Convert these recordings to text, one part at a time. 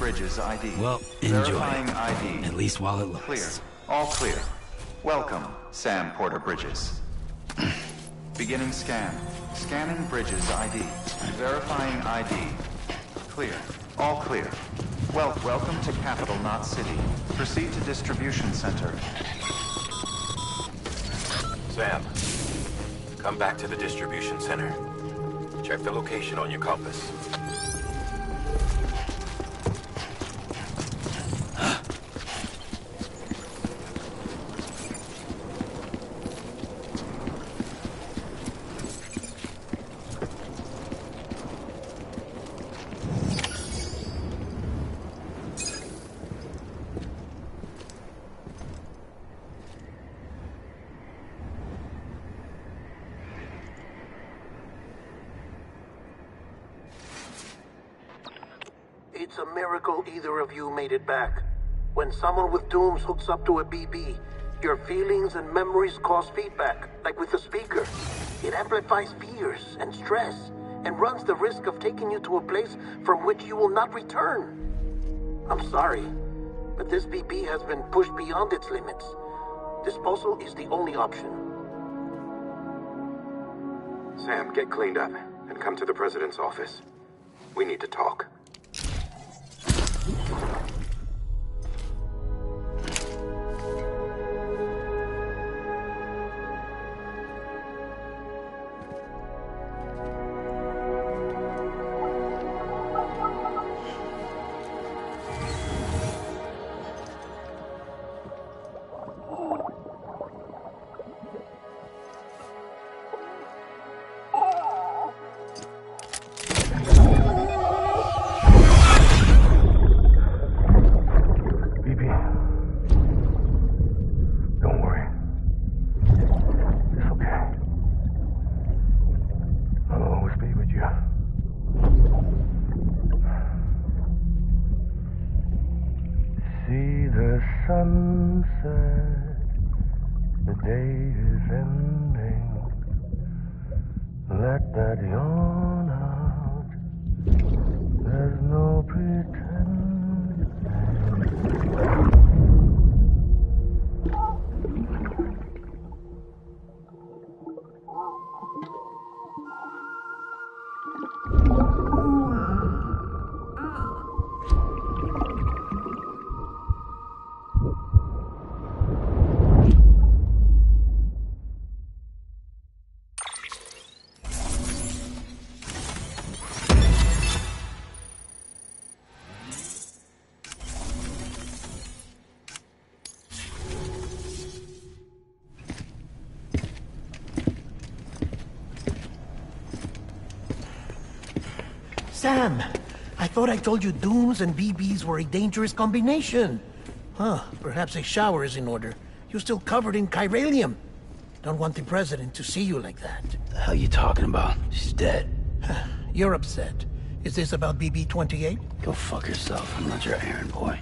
Bridges ID. Well, enjoy. Verifying ID. At least while it lasts. Clear. All clear. Welcome, Sam Porter Bridges. Beginning scan. Scanning Bridges ID. Verifying ID. Clear. All clear. Welcome to Capital Knot City. Proceed to distribution center. Sam, come back to the distribution center. Check the location on your compass. It's a miracle either of you made it back. When someone with Dooms hooks up to a BB, your feelings and memories cause feedback, like with the speaker. It amplifies fears and stress, and runs the risk of taking you to a place from which you will not return. I'm sorry, but this BB has been pushed beyond its limits. Disposal is the only option. Sam, get cleaned up and come to the President's office. We need to talk. Sunset, the day is ending. Let that yawn out. There's no pretending. Sam, I thought I told you Dooms and BBs were a dangerous combination. Huh, perhaps a shower is in order. You're still covered in chiralium. Don't want the President to see you like that. The hell you talking about? She's dead. You're upset. Is this about BB-28? Go fuck yourself. I'm not your errand boy.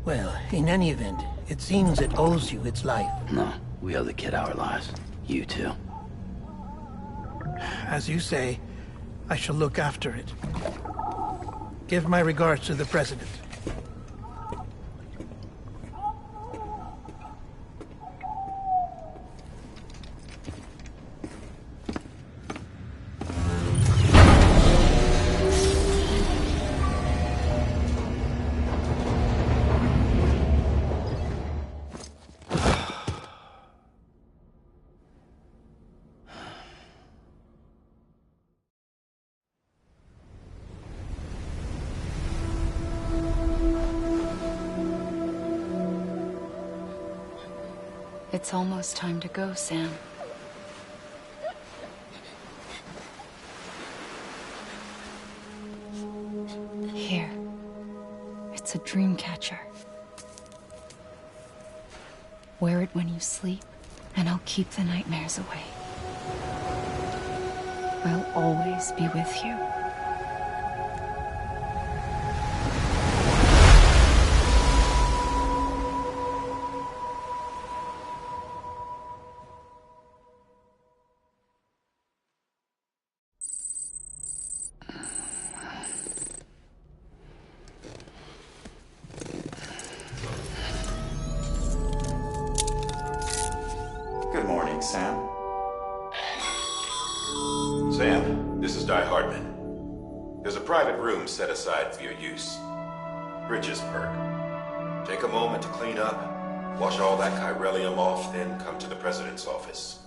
Well, in any event, it seems it owes you its life. No, we owe the kid our lives. You too. As you say, I shall look after it. Give my regards to the President. It's almost time to go, Sam. Here. It's a dream catcher. Wear it when you sleep, and I'll keep the nightmares away. I'll always be with you. Good morning, Sam. Sam, this is Di Hardman. There's a private room set aside for your use. Bridges perk. Take a moment to clean up, wash all that chiralium off, then come to the President's office.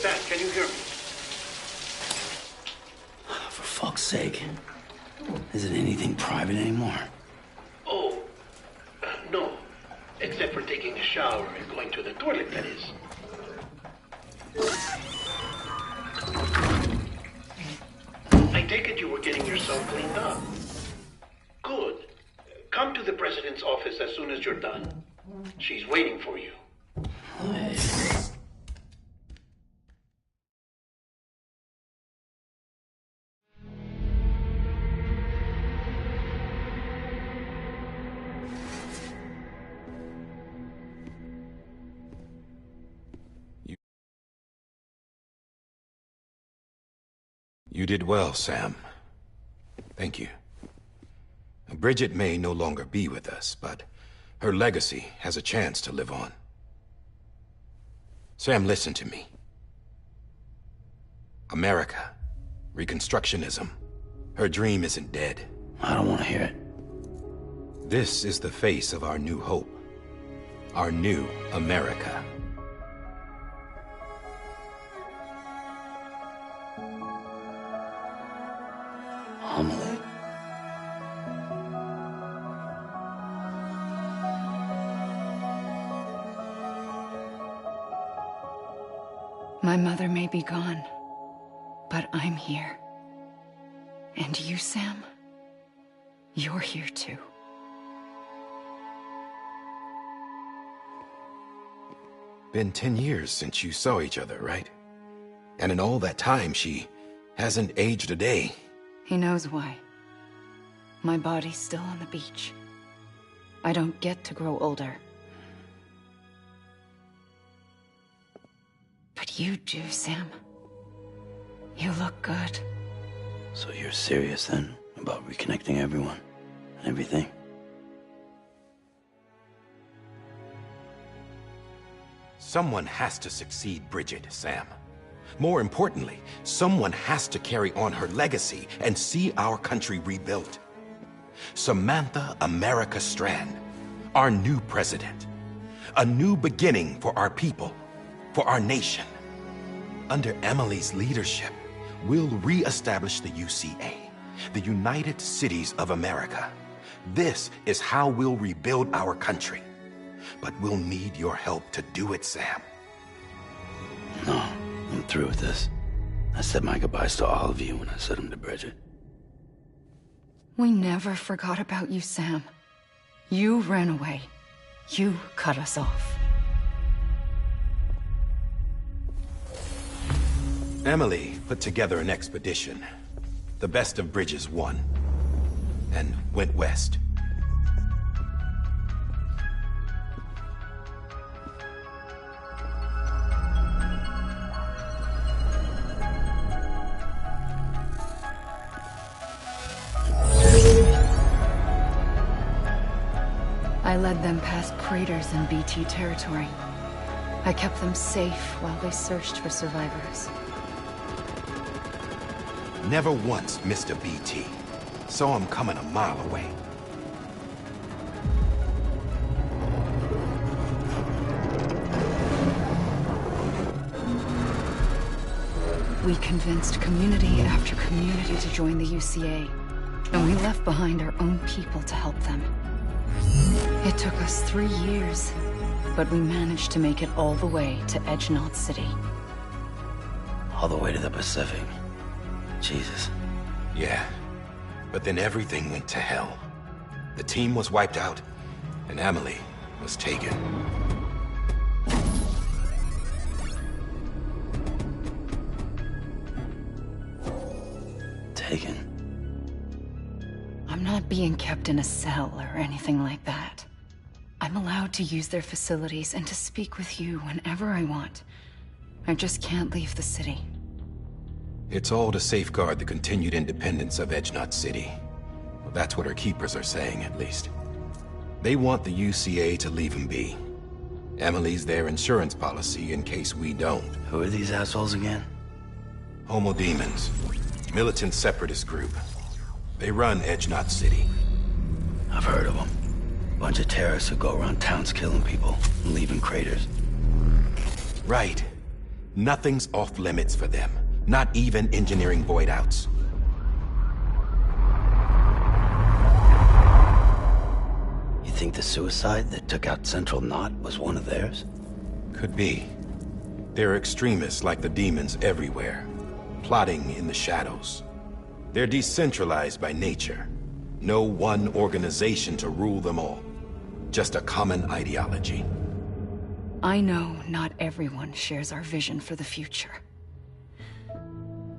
Sam, can you hear me? For fuck's sake. Is it anything private anymore? Oh, no. Except for taking a shower and going to the toilet, that is. I take it you were getting yourself cleaned up. Good. Come to the President's office as soon as you're done. She's waiting for you. You did well, Sam. Thank you. Bridget may no longer be with us, but her legacy has a chance to live on. Sam, listen to me. America, Reconstructionism, her dream isn't dead. I don't want to hear it. This is the face of our new hope. Our new America. Amelie. My mother may be gone, but I'm here. And you, Sam? You're here too. Been 10 years since you saw each other, right? And in all that time, she hasn't aged a day. He knows why. My body's still on the beach. I don't get to grow older. But you do, Sam. You look good. So you're serious then about reconnecting everyone and everything? Someone has to succeed Bridget, Sam. More importantly, someone has to carry on her legacy and see our country rebuilt. Samantha America Strand, our new president. A new beginning for our people, for our nation. Under Emily's leadership, we'll re-establish the UCA, the United Cities of America. This is how we'll rebuild our country. But we'll need your help to do it, Sam. No, I'm through with this. I said my goodbyes to all of you when I said them to Bridget. We never forgot about you, Sam. You ran away. You cut us off. Emily put together an expedition. The best of Bridges won, and went west. I led them past craters in BT territory. I kept them safe while they searched for survivors. Never once missed a BT. Saw him coming a mile away. We convinced community after community to join the UCA, and we left behind our own people to help them. It took us 3 years, but we managed to make it all the way to Edge-Knot City. All the way to the Pacific. Jesus. Yeah, but then everything went to hell. The team was wiped out, and Emily was taken. taken. I'm not being kept in a cell or anything like that. I'm allowed to use their facilities and to speak with you whenever I want. I just can't leave the city. It's all to safeguard the continued independence of Edge-Knot City. Well, that's what her keepers are saying, at least. They want the UCA to leave him be. Emily's their insurance policy in case we don't. Who are these assholes again? Homo Demons. Militant separatist group. They run Edge-Knot City. I've heard of them. Bunch of terrorists who go around towns killing people and leaving craters. Right. Nothing's off limits for them. Not even engineering void outs. You think the suicide that took out Central Knot was one of theirs? Could be. There are extremists like the demons everywhere, plotting in the shadows. They're decentralized by nature. No one organization to rule them all. Just a common ideology. I know not everyone shares our vision for the future.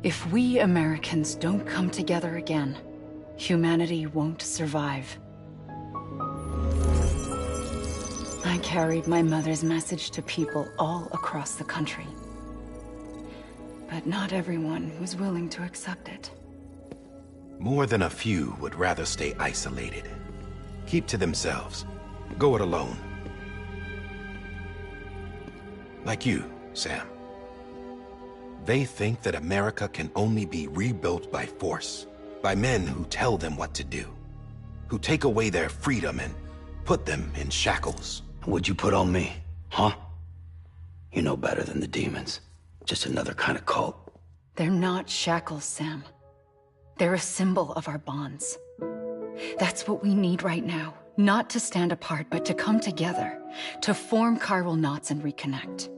If we Americans don't come together again, humanity won't survive. I carried my mother's message to people all across the country. But not everyone was willing to accept it. More than a few would rather stay isolated. Keep to themselves. Go it alone. Like you, Sam. They think that America can only be rebuilt by force, by men who tell them what to do, who take away their freedom and put them in shackles. What'd you put on me, huh? You know better than the demons. Just another kind of cult. They're not shackles, Sam. They're a symbol of our bonds. That's what we need right now. Not to stand apart, but to come together, to form chiral knots and reconnect.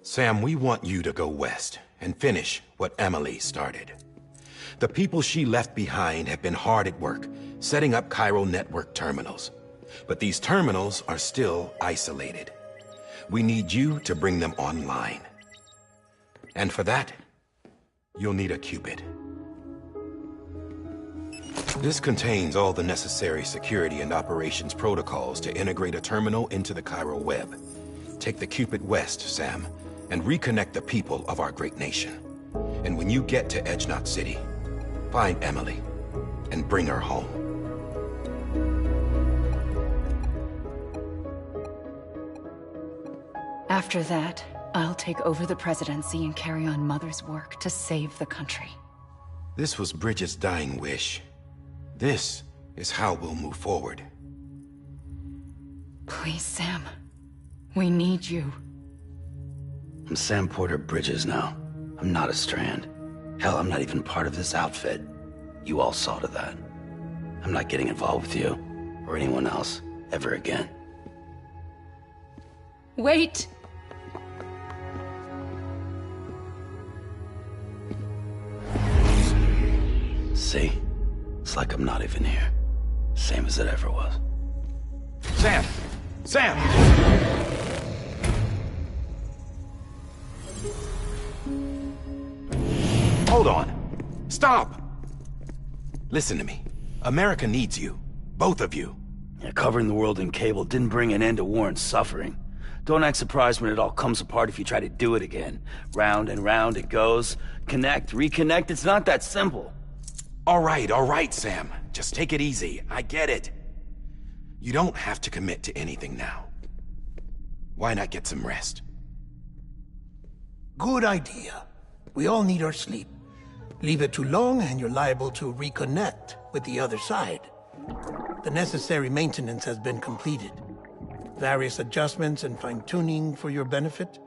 Sam, we want you to go west and finish what Emily started. The people she left behind have been hard at work, setting up chiral network terminals. But these terminals are still isolated. We need you to bring them online. And for that, you'll need a Cupid. This contains all the necessary security and operations protocols to integrate a terminal into the chiral web. Take the Cupid west, Sam, and reconnect the people of our great nation. And when you get to Edge-Knot City, find Emily and bring her home. After that, I'll take over the presidency and carry on Mother's work to save the country. This was Bridget's dying wish. This is how we'll move forward. Please, Sam. We need you. I'm Sam Porter Bridges now. I'm not a Strand. Hell, I'm not even part of this outfit. You all saw to that. I'm not getting involved with you, or anyone else, ever again. Wait! See? It's like I'm not even here. Same as it ever was. Sam! Sam! Hold on. Stop! Listen to me. America needs you. Both of you. Yeah, covering the world in cable didn't bring an end to war and suffering. Don't act surprised when it all comes apart if you try to do it again. Round and round it goes. Connect, reconnect, it's not that simple. All right, Sam. Just take it easy. I get it. You don't have to commit to anything now. Why not get some rest? Good idea. We all need our sleep. Leave it too long and you're liable to reconnect with the other side. The necessary maintenance has been completed. Various adjustments and fine-tuning for your benefit.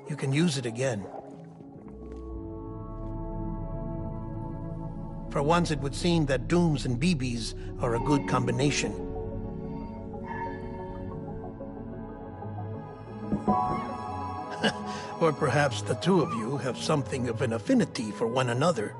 You can use it again. For once, it would seem that Dooms and BBs are a good combination. Or perhaps the two of you have something of an affinity for one another.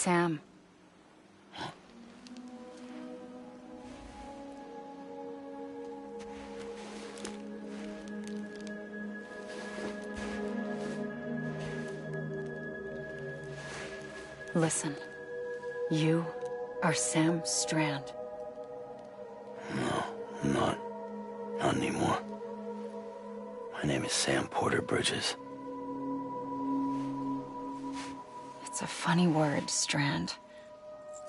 Sam. Listen, you are Sam Strand. No, I'm not. Not anymore. My name is Sam Porter Bridges. It's a funny word, Strand.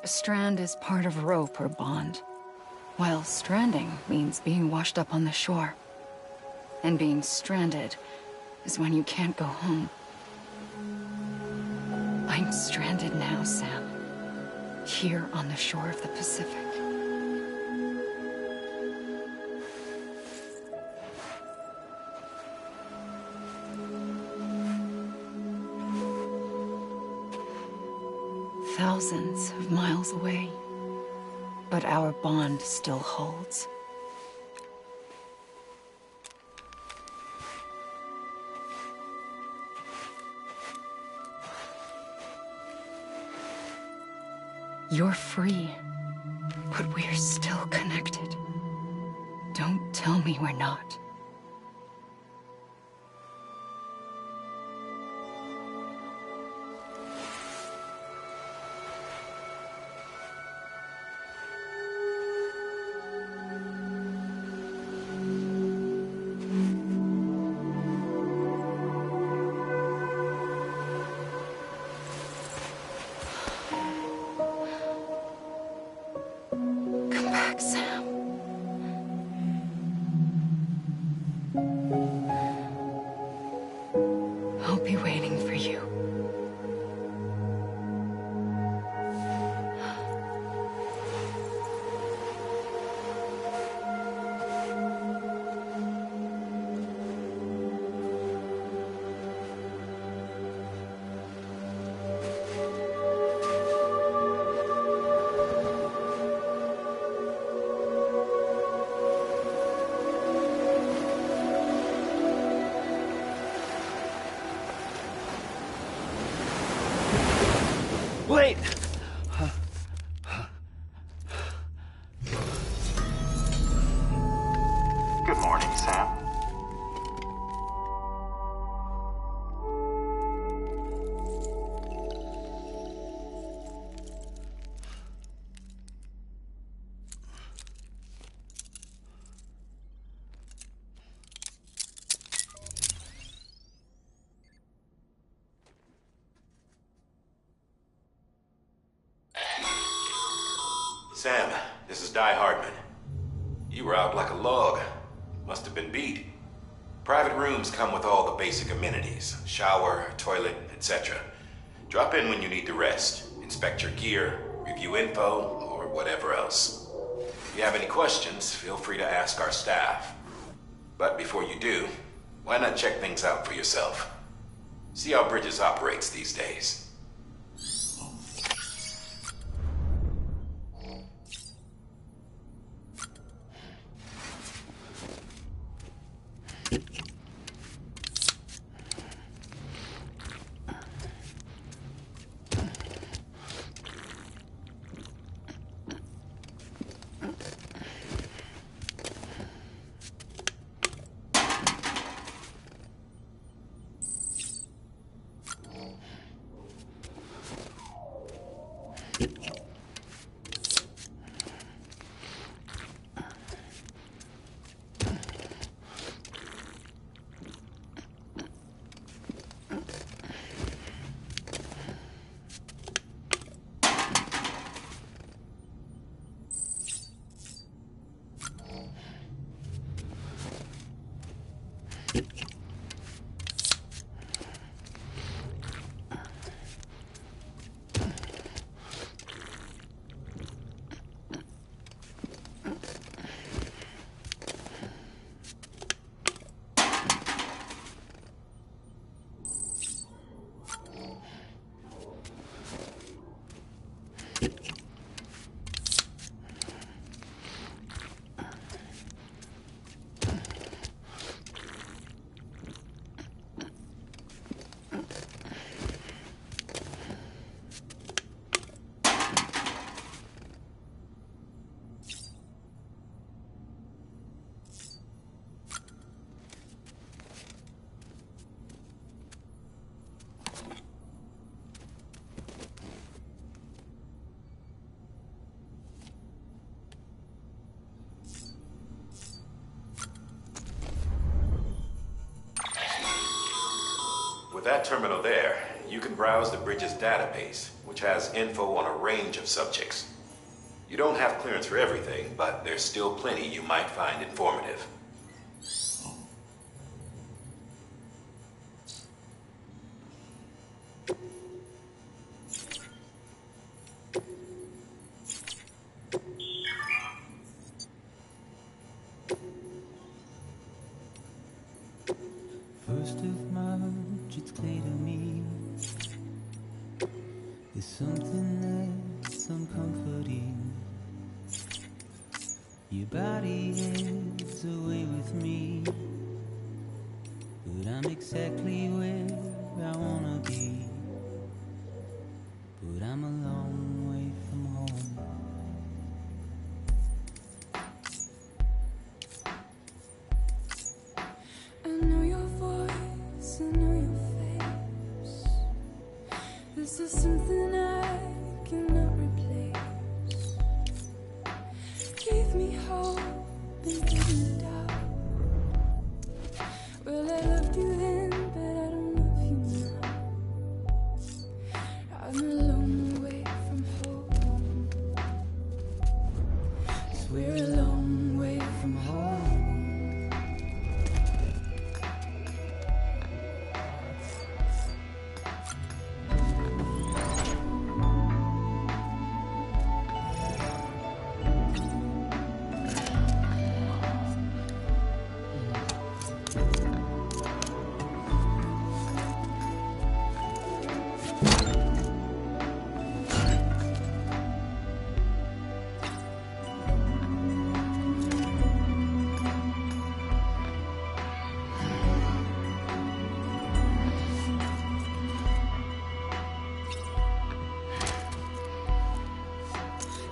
A strand is part of rope or bond, while stranding means being washed up on the shore. And being stranded is when you can't go home. I'm stranded now, Sam. Here on the shore of the Pacific. Thousands of miles away, but our bond still holds. You're free, but we're still connected. Don't tell me we're not. Come back, Sam. I'll be waiting for you. Wait! Good morning, Sam. Sam, this is Di Hardman. You were out like a log. Must have been beat. Private rooms come with all the basic amenities. Shower, toilet, etc. Drop in when you need to rest. Inspect your gear, review info, or whatever else. If you have any questions, feel free to ask our staff. But before you do, why not check things out for yourself? See how Bridges operates these days. With that terminal there, you can browse the Bridges database, which has info on a range of subjects. You don't have clearance for everything, but there's still plenty you might find informative. First of March, it's clear to me there's something that's uncomforting. Your body is away with me, but I'm exactly where I wanna be. But I'm a long way from home. I know your voice, I know your face. This is something I cannot replace. Gave me hope and gave me doubt. Well, I loved you then, but I don't love you now. I'm a long way from home. 'Cause we're a long way from home.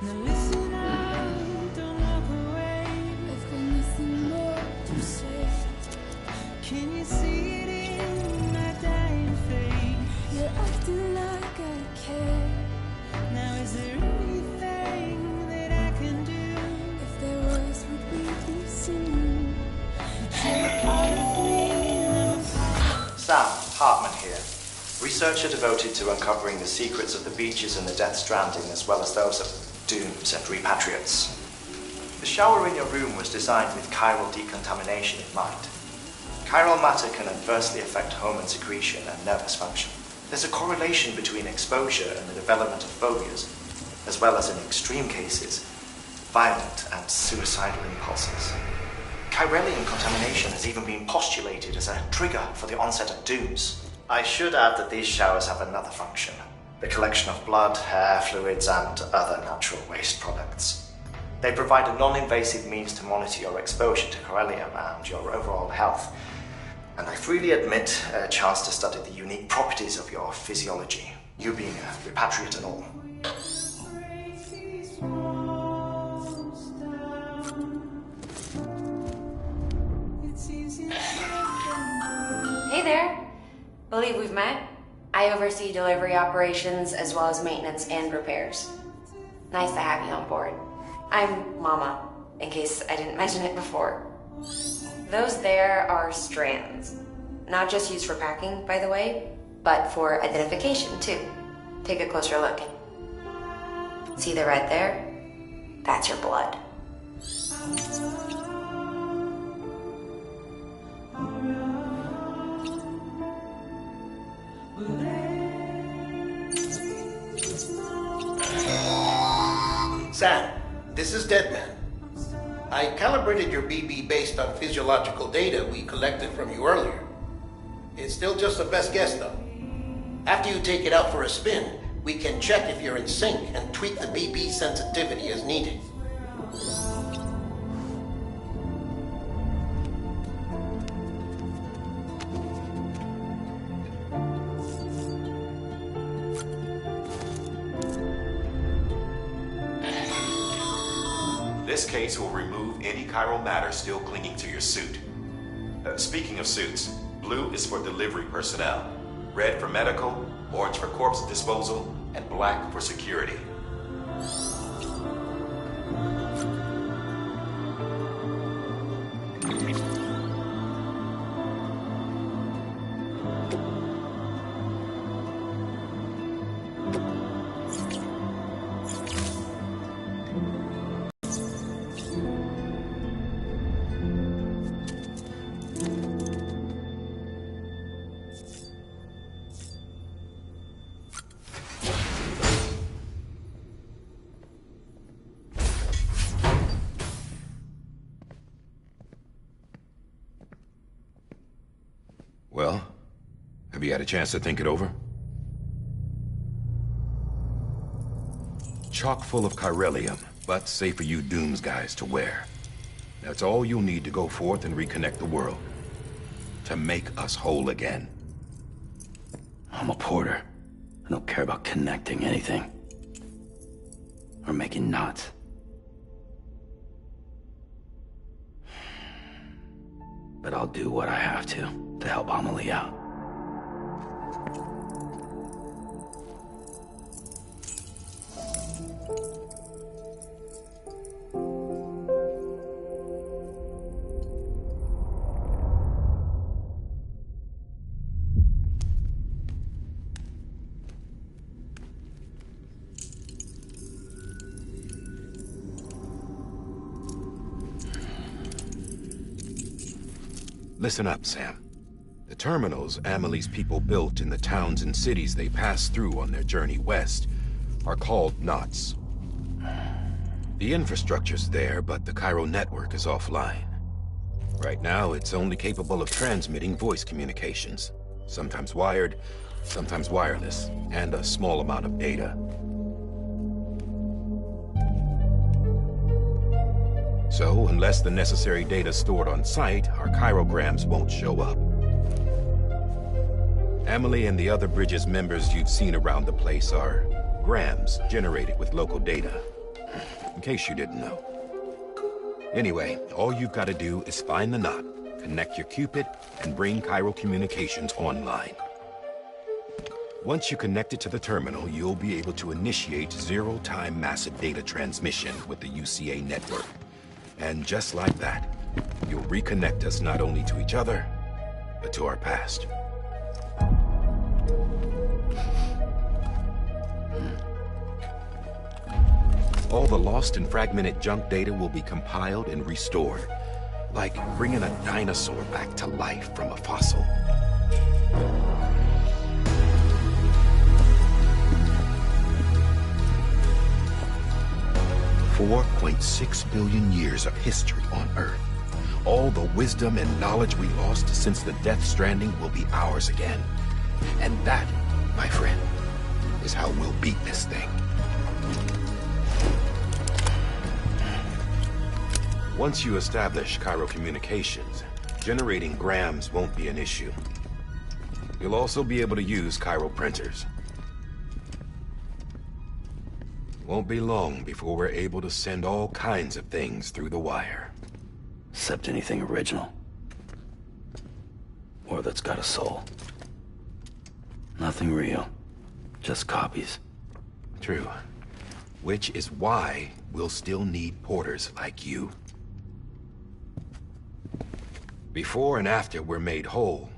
Now listen up, don't walk away. I've got nothing more to say. Can you see it in my dying face? You're acting like I care. Now is there anything that I can do? If there was, would we be singing? You're part of me. Sam Hartman here, researcher devoted to uncovering the secrets of the beaches and the Death Stranding, as well as those of Dooms and Repatriates. The shower in your room was designed with chiral decontamination in mind. Chiral matter can adversely affect hormone secretion and nervous function. There's a correlation between exposure and the development of phobias, as well as in extreme cases, violent and suicidal impulses. Chiralian contamination has even been postulated as a trigger for the onset of Dooms. I should add that these showers have another function: the collection of blood, hair, fluids, and other natural waste products. They provide a non-invasive means to monitor your exposure to chiralium and your overall health. And I freely admit a chance to study the unique properties of your physiology, you being a repatriate and all. Hey there. Believe we've met. I oversee delivery operations as well as maintenance and repairs. Nice to have you on board. I'm Mama, in case I didn't mention it before. Those there are strands. Not just used for packing, by the way, but for identification too. Take a closer look. See the red there? That's your blood. Sam, this is Deadman. I calibrated your BB based on physiological data we collected from you earlier. It's still just a best guess, though. After you take it out for a spin, we can check if you're in sync and tweak the BB sensitivity as needed. This case will remove any chiral matter still clinging to your suit. Speaking of suits, blue is for delivery personnel, red for medical, orange for corpse disposal, and black for security. Have you had a chance to think it over? Chock full of chiralium, but safe for you Dooms guys to wear. That's all you'll need to go forth and reconnect the world. To make us whole again. I'm a porter. I don't care about connecting anything. Or making knots. But I'll do what I have to help Amelie out. Listen up, Sam. The terminals Amelie's people built in the towns and cities they passed through on their journey west are called knots. The infrastructure's there, but the Cairo network is offline. Right now, it's only capable of transmitting voice communications. Sometimes wired, sometimes wireless, and a small amount of data. So, unless the necessary data's stored on site, our chirograms won't show up. Amelie and the other Bridges members you've seen around the place are grams generated with local data. In case you didn't know. Anyway, all you've got to do is find the knot, connect your Cupid, and bring Cairo Communications online. Once you connect it to the terminal, you'll be able to initiate zero-time massive data transmission with the UCA network. And just like that, you'll reconnect us not only to each other, but to our past. All the lost and fragmented junk data will be compiled and restored, like bringing a dinosaur back to life from a fossil. $4.6 billion years of history on Earth. All the wisdom and knowledge we lost since the Death Stranding will be ours again. And that, my friend, is how we'll beat this thing. Once you establish Cairo Communications, generating grams won't be an issue. You'll also be able to use Cairo printers. Won't be long before we're able to send all kinds of things through the wire. Except anything original. Or that's got a soul. Nothing real. Just copies. True. Which is why we'll still need porters like you. Before and after we're made whole,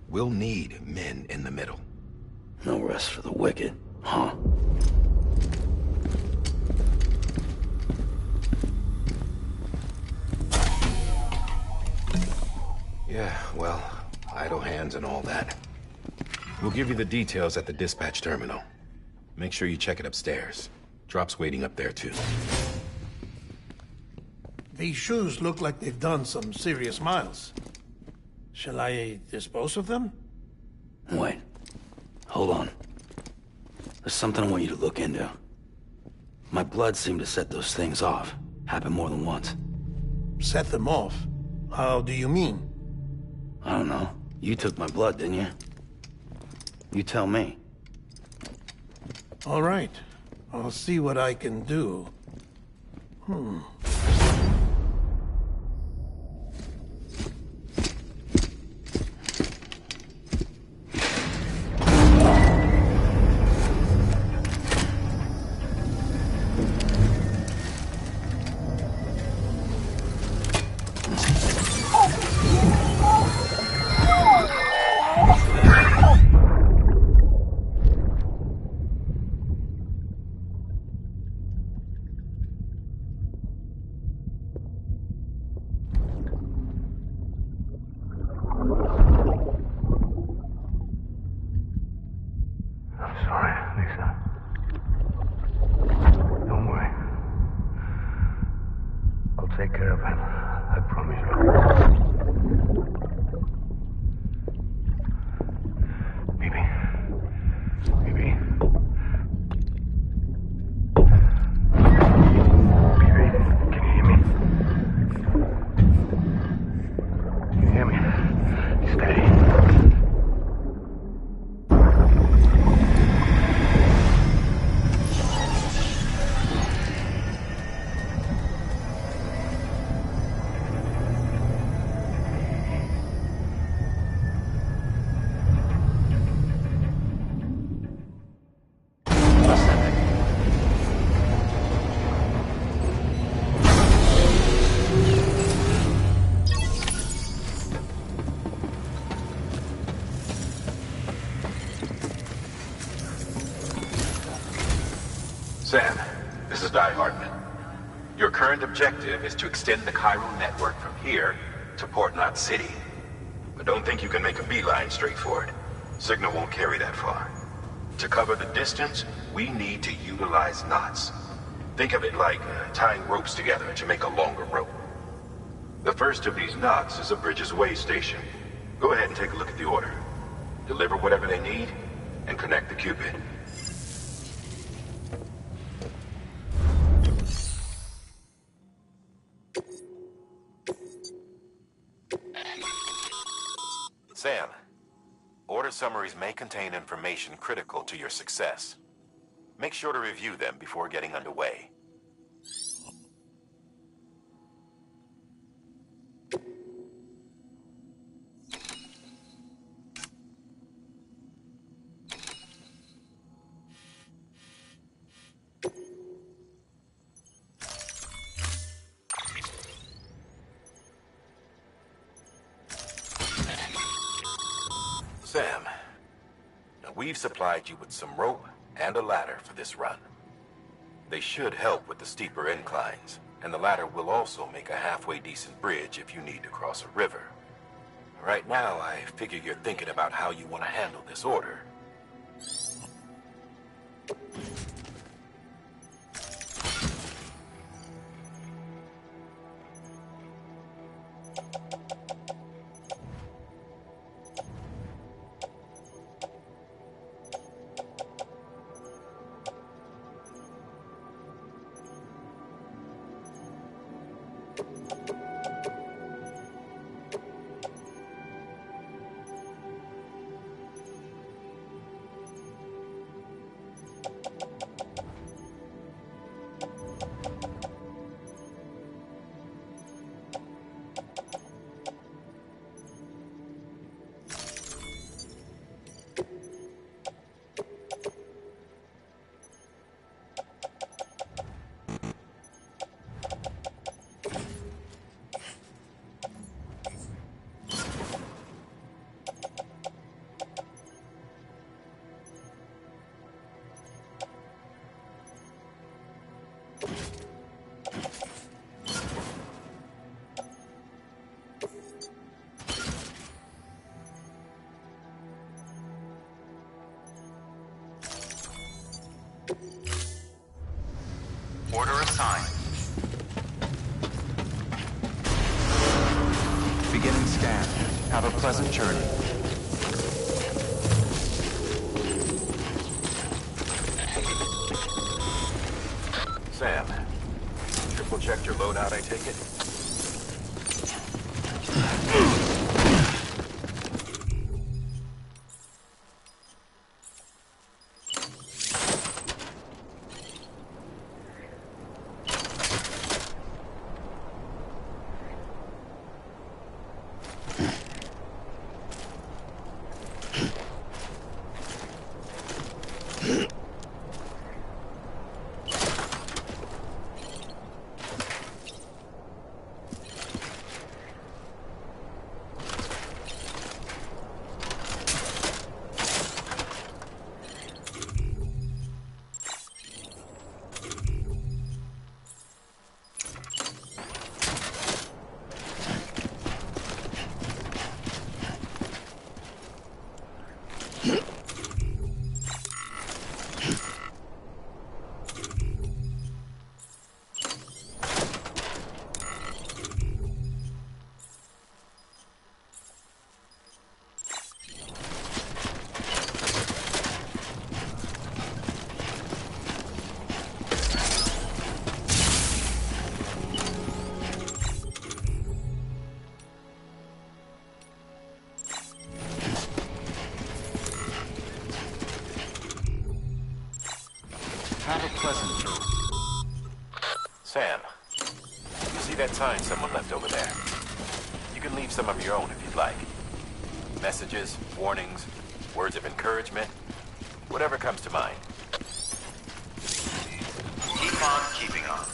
we'll need men in the middle. No rest for the wicked, huh? Yeah, well, idle hands and all that. We'll give you the details at the dispatch terminal. Make sure you check it upstairs. Drop's waiting up there, too. These shoes look like they've done some serious miles. Shall I dispose of them? Wait. Hold on. There's something I want you to look into. My blood seemed to set those things off. Happened more than once. Set them off? How do you mean? I don't know. You took my blood, didn't you? You tell me. All right. I'll see what I can do. Sam, this is Di Hartman. Your current objective is to extend the Chiral network from here to Port Knot City. But don't think you can make a beeline straight for it. Signal won't carry that far. To cover the distance, we need to utilize knots. Think of it like tying ropes together to make a longer rope. The first of these knots is a Bridges Way station. Go ahead and take a look at the order. Deliver whatever they need, and connect the Cupid. Sam, order summaries may contain information critical to your success. Make sure to review them before getting underway. Sam, now we've supplied you with some rope and a ladder for this run. They should help with the steeper inclines, and the ladder will also make a halfway decent bridge if you need to cross a river. Right now, I figure you're thinking about how you want to handle this order. Order assigned. Beginning scan. Have a pleasant journey. Sam, triple checked your loadout, I take it? Have a pleasant journey. Sam, you see that sign someone left over there? You can leave some of your own if you'd like. Messages, warnings, words of encouragement, whatever comes to mind. Keep on keeping on.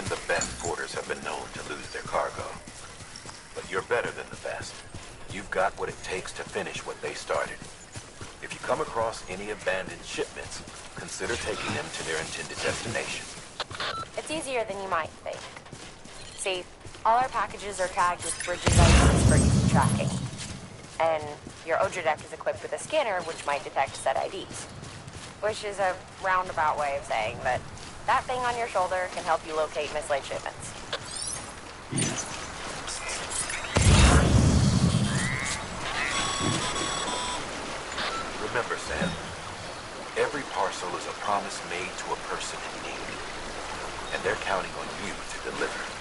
Even the best porters have been known to lose their cargo. But you're better than the best. You've got what it takes to finish what they started. If you come across any abandoned shipments, consider taking them to their intended destination. It's easier than you might think. See, all our packages are tagged with Bridges IDs for easy tracking. And your Odradek is equipped with a scanner which might detect set IDs. Which is a roundabout way of saying that that thing on your shoulder can help you locate mislaid shipments. Remember, Sam, every parcel is a promise made to a person in need. And they're counting on you to deliver.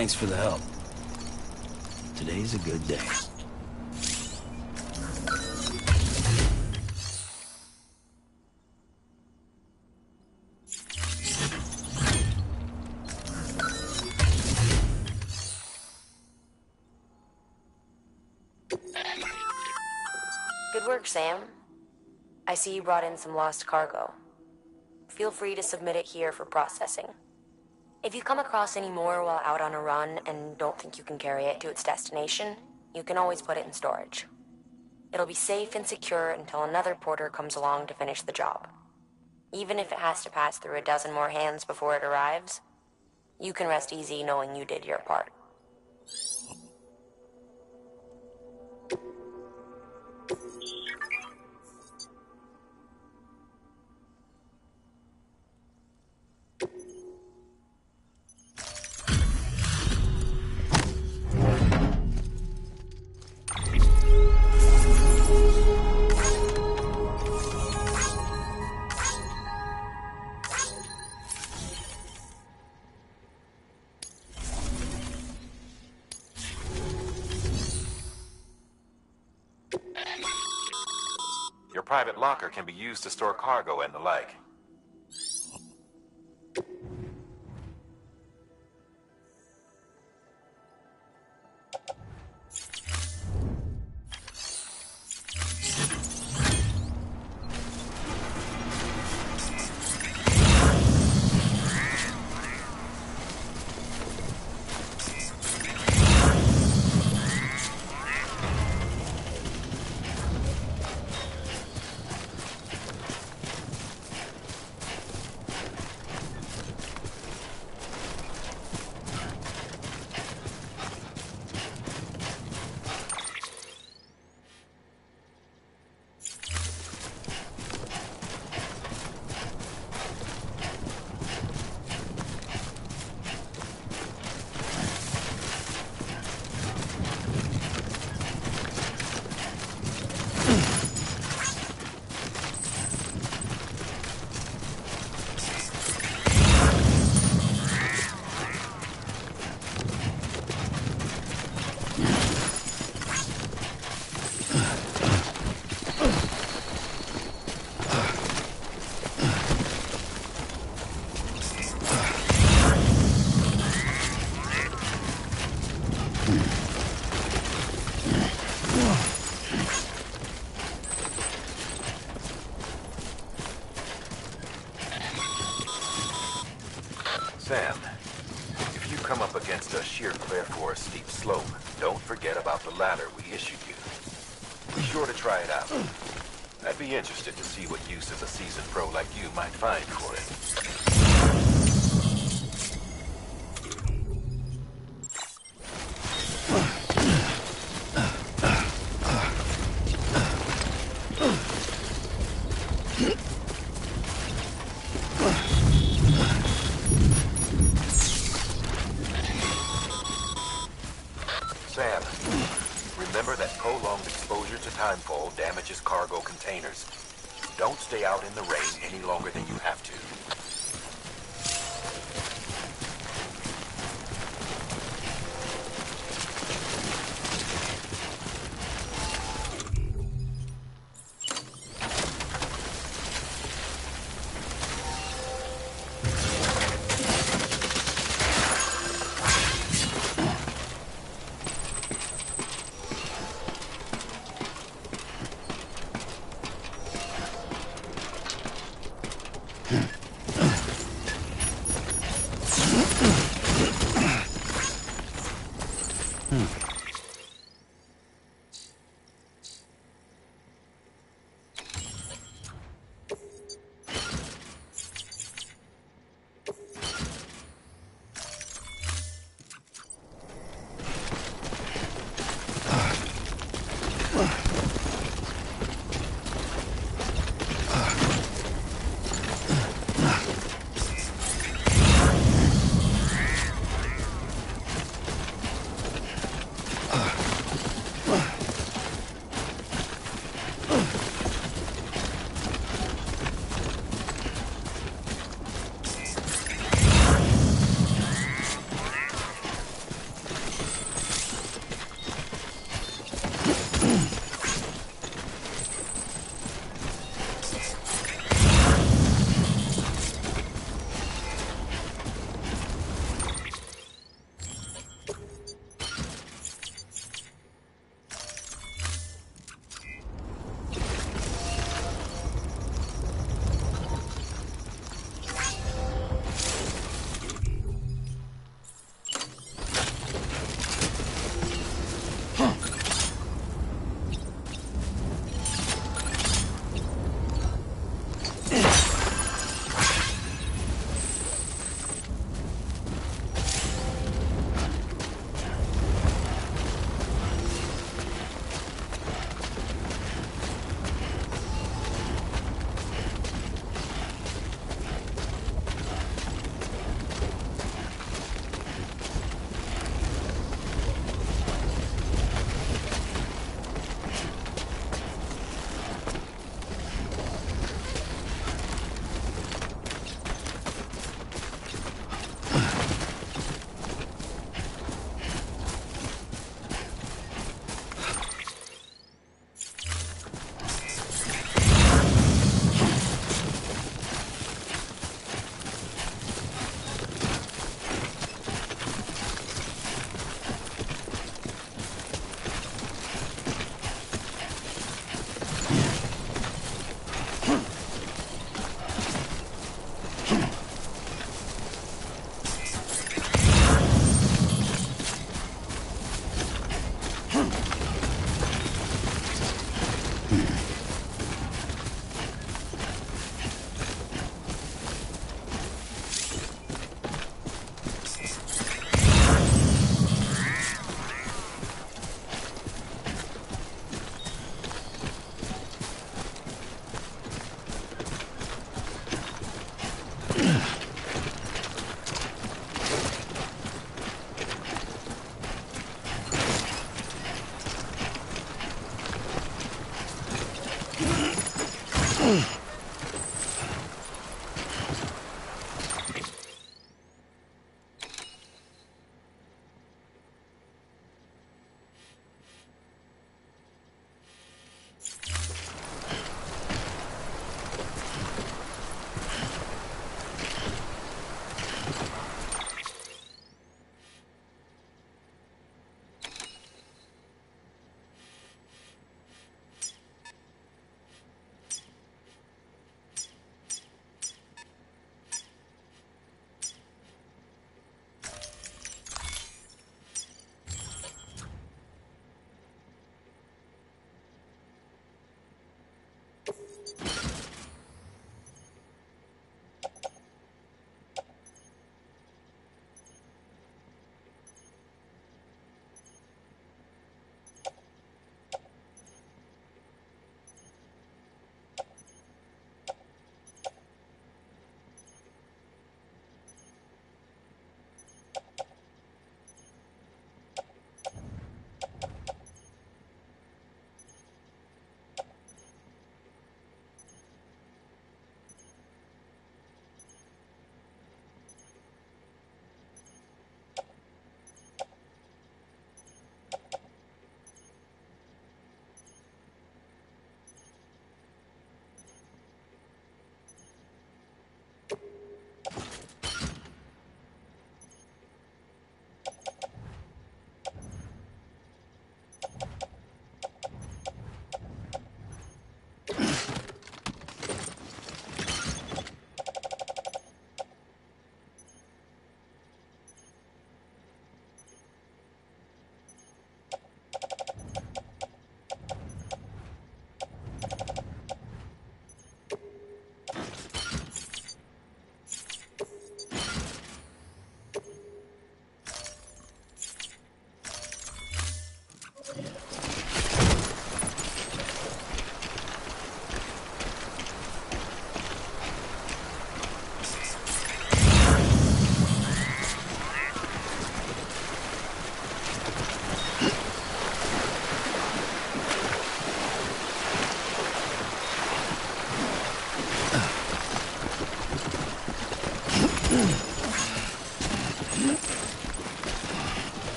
Thanks for the help. Today's a good day. Good work, Sam. I see you brought in some lost cargo. Feel free to submit it here for processing. If you come across any more while out on a run and don't think you can carry it to its destination, you can always put it in storage. It'll be safe and secure until another porter comes along to finish the job. Even if it has to pass through a dozen more hands before it arrives, you can rest easy knowing you did your part. Your private locker can be used to store cargo and the like. Sam, if you come up against a sheer cliff or a steep slope, don't forget about the ladder we issued you. Be sure to try it out. I'd be interested to see what uses a seasoned pro like you might find for it. Sam, remember that prolonged exposure to timefall damages cargo containers. Don't stay out in the rain any longer than you have to.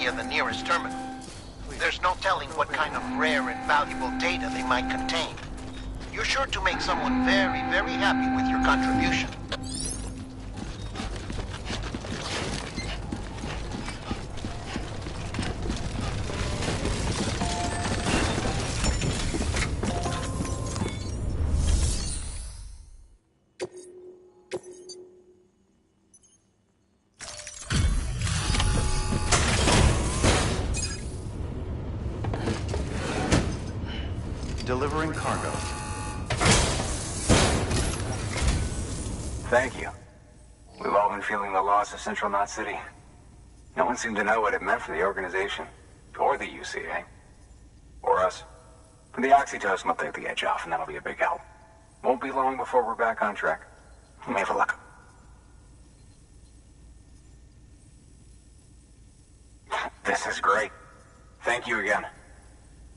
via the nearest terminal. There's no telling what kind of rare and valuable data they might contain. You're sure to make someone very, very happy with your contribution. Delivering cargo. Thank you. We've all been feeling the loss of Central Knot City. No one seemed to know what it meant for the organization, or the UCA, or us. The Oxytocin will take the edge off, and that'll be a big help. Won't be long before we're back on track. You may have a look. This is great. Thank you again.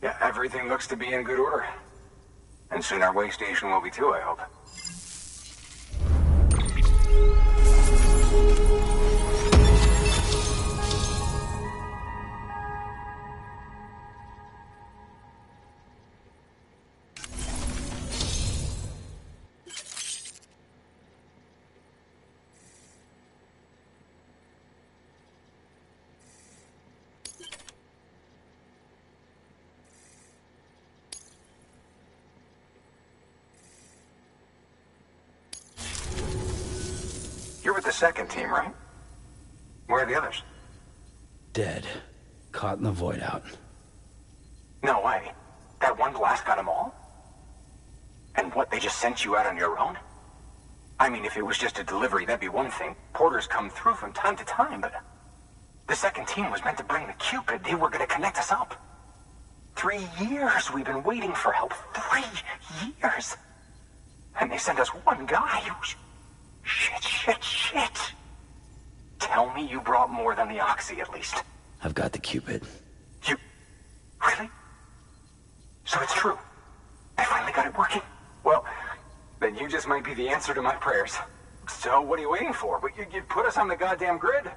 Yeah, everything looks to be in good order. And soon our way station will be too, I hope. You're with the second team, right? Where are the others? Dead. Caught in the void out. No way. That one blast got them all? And what, they just sent you out on your own? I mean, if it was just a delivery, that'd be one thing. Porters come through from time to time, but... The second team was meant to bring the Cupid. They were gonna connect us up. 3 years we've been waiting for help. 3 years! And they sent us one guy who's... Shit. Tell me you brought more than the Oxy, at least. I've got the Cupid. You... Really? So it's true. I finally got it working. Well, then you just might be the answer to my prayers. So what are you waiting for? You put us on the goddamn grid.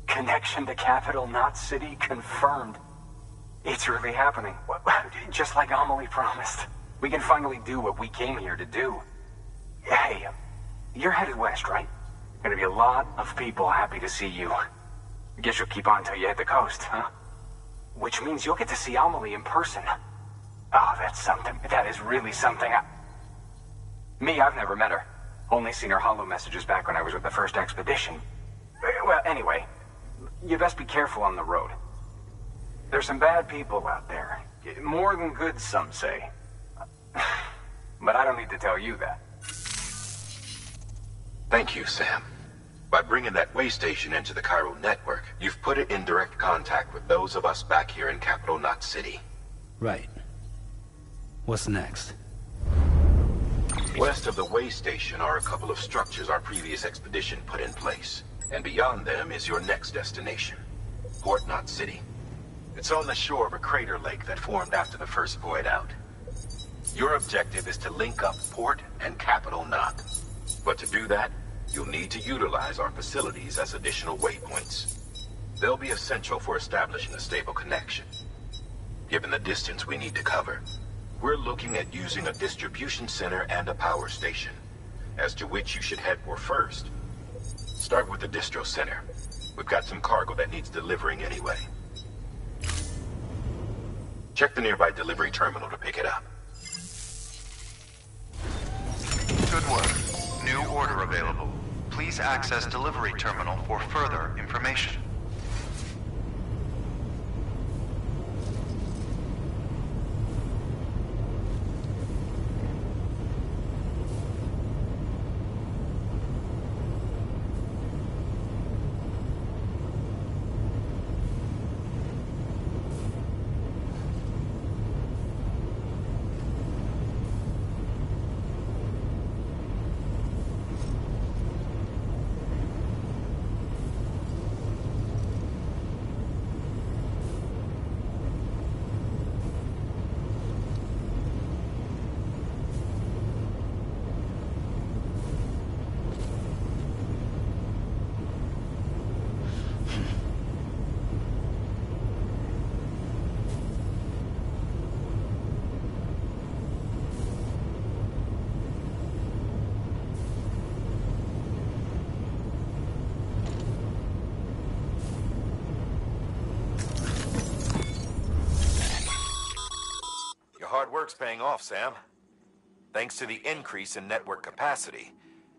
Connection to Capital Knot City confirmed. It's really happening. Just like Amelie promised. We can finally do what we came here to do. Hey, you're headed west, right? Gonna be a lot of people happy to see you. Guess you'll keep on till you hit the coast, huh? Which means you'll get to see Amelie in person. Oh, that's something. That is really something. Me, I've never met her. Only seen her holo messages back when I was with the first expedition. Well, anyway, you best be careful on the road. There's some bad people out there. More than good, some say. But I don't need to tell you that. Thank you, Sam. By bringing that way station into the Cairo network, you've put it in direct contact with those of us back here in Capital Knot City. Right. What's next? West of the way station are a couple of structures our previous expedition put in place. And beyond them is your next destination, Port Knot City. It's on the shore of a crater lake that formed after the first void out. Your objective is to link up Port and Capital Knot. But to do that, you'll need to utilize our facilities as additional waypoints. They'll be essential for establishing a stable connection. Given the distance we need to cover, we're looking at using a distribution center and a power station, as to which you should head for first. Start with the distro center. We've got some cargo that needs delivering anyway. Check the nearby delivery terminal to pick it up. Good work. New order available. Please access delivery terminal for further information. Hard work's paying off, Sam. Thanks to the increase in network capacity,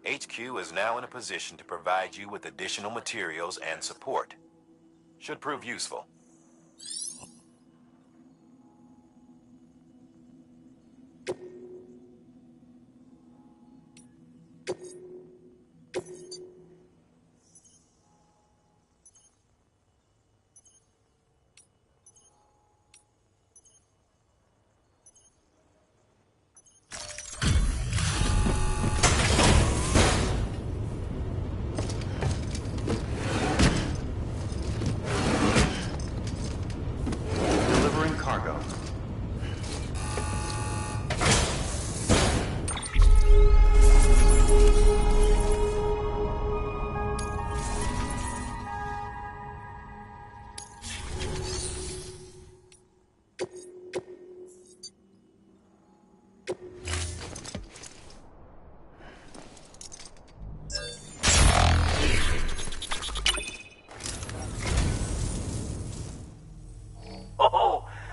HQ is now in a position to provide you with additional materials and support. Should prove useful.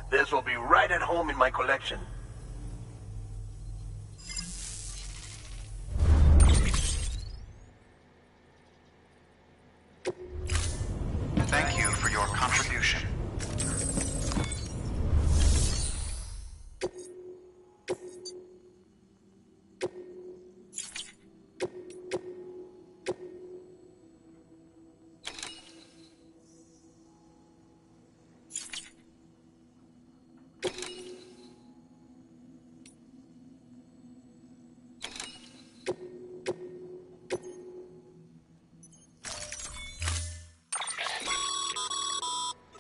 This will be right at home in my collection. Thank you for your contribution.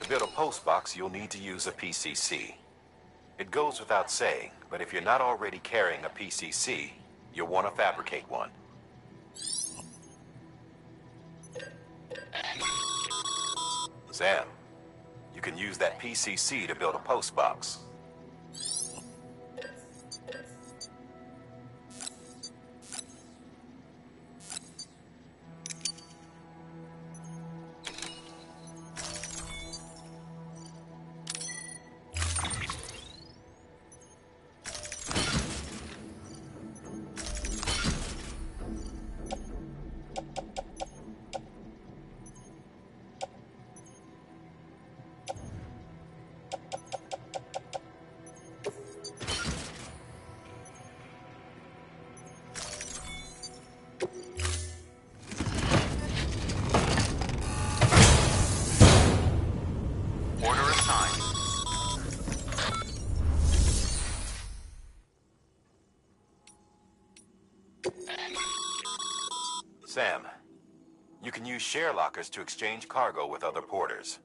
To build a post box, you'll need to use a PCC. It goes without saying, but if you're not already carrying a PCC, you'll want to fabricate one. Sam, you can use that PCC to build a post box. Sam, you can use share lockers to exchange cargo with other porters.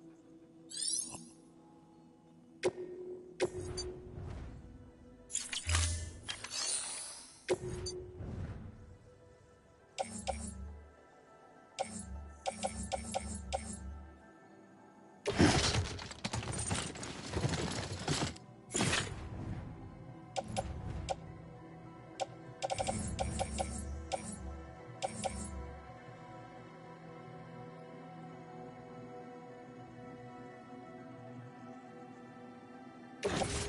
You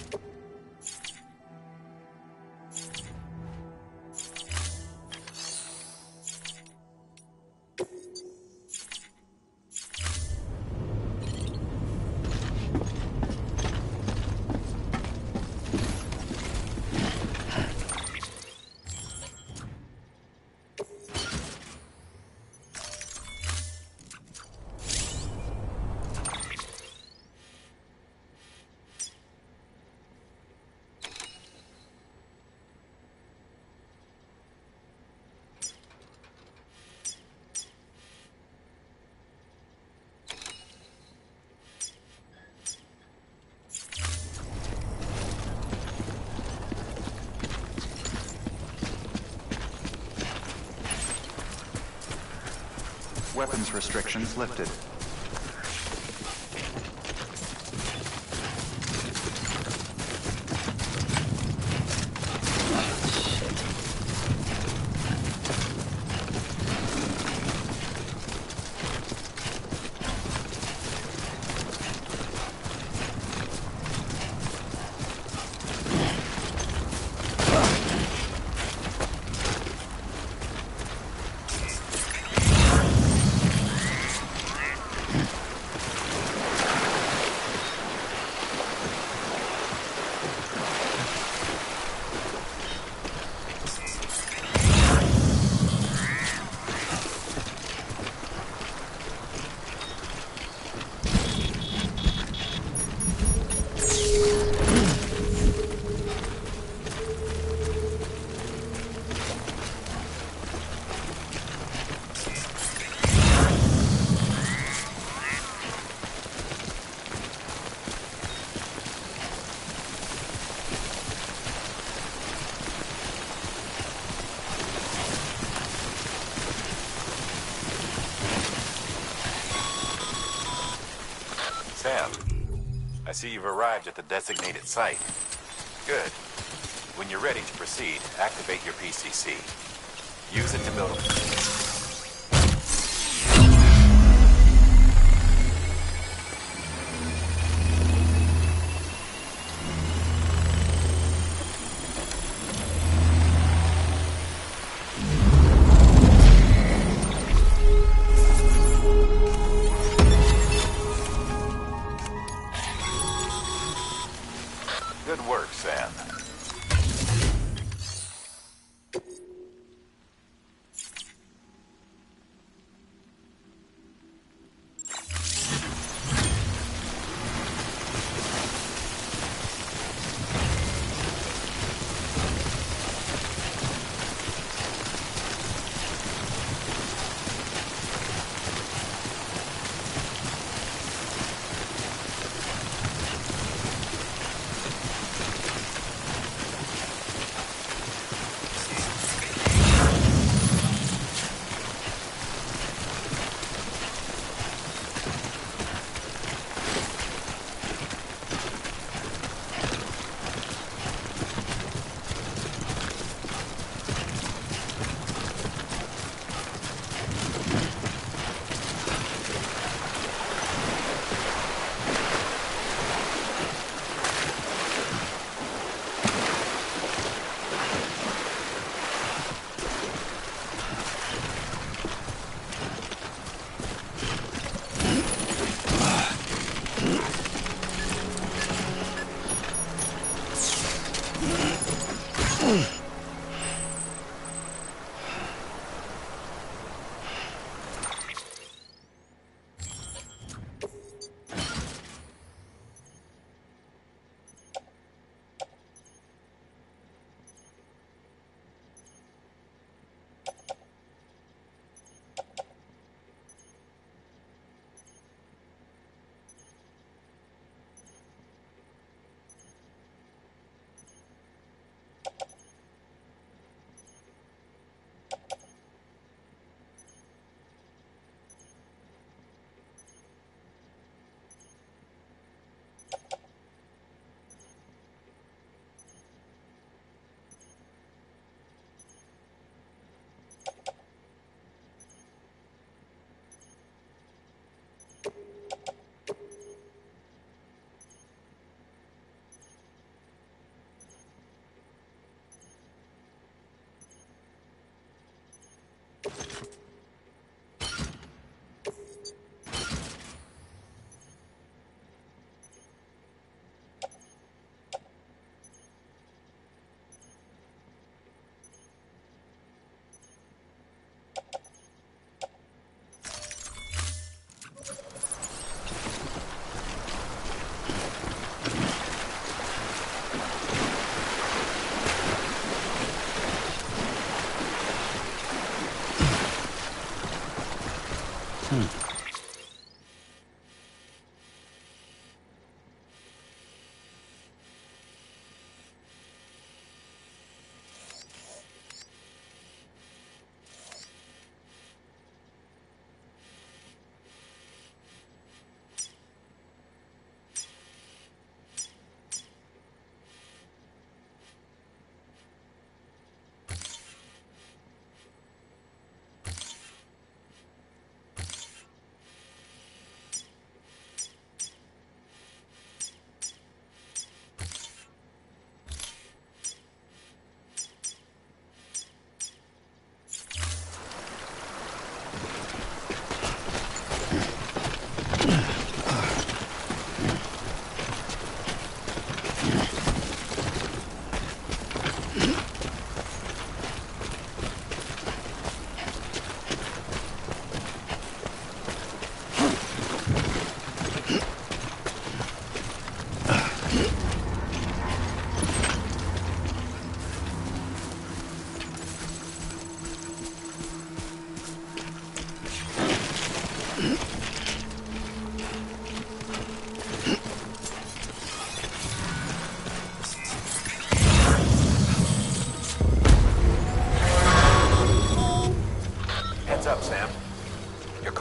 Weapons restrictions lifted. Sam, I see you've arrived at the designated site. Good. When you're ready to proceed, activate your PCC. Use it to build a... Good work, Sam.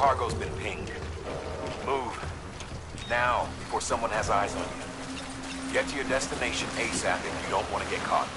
cargo's been pinged. Move. Now, before someone has eyes on you. Get to your destination ASAP if you don't want to get caught.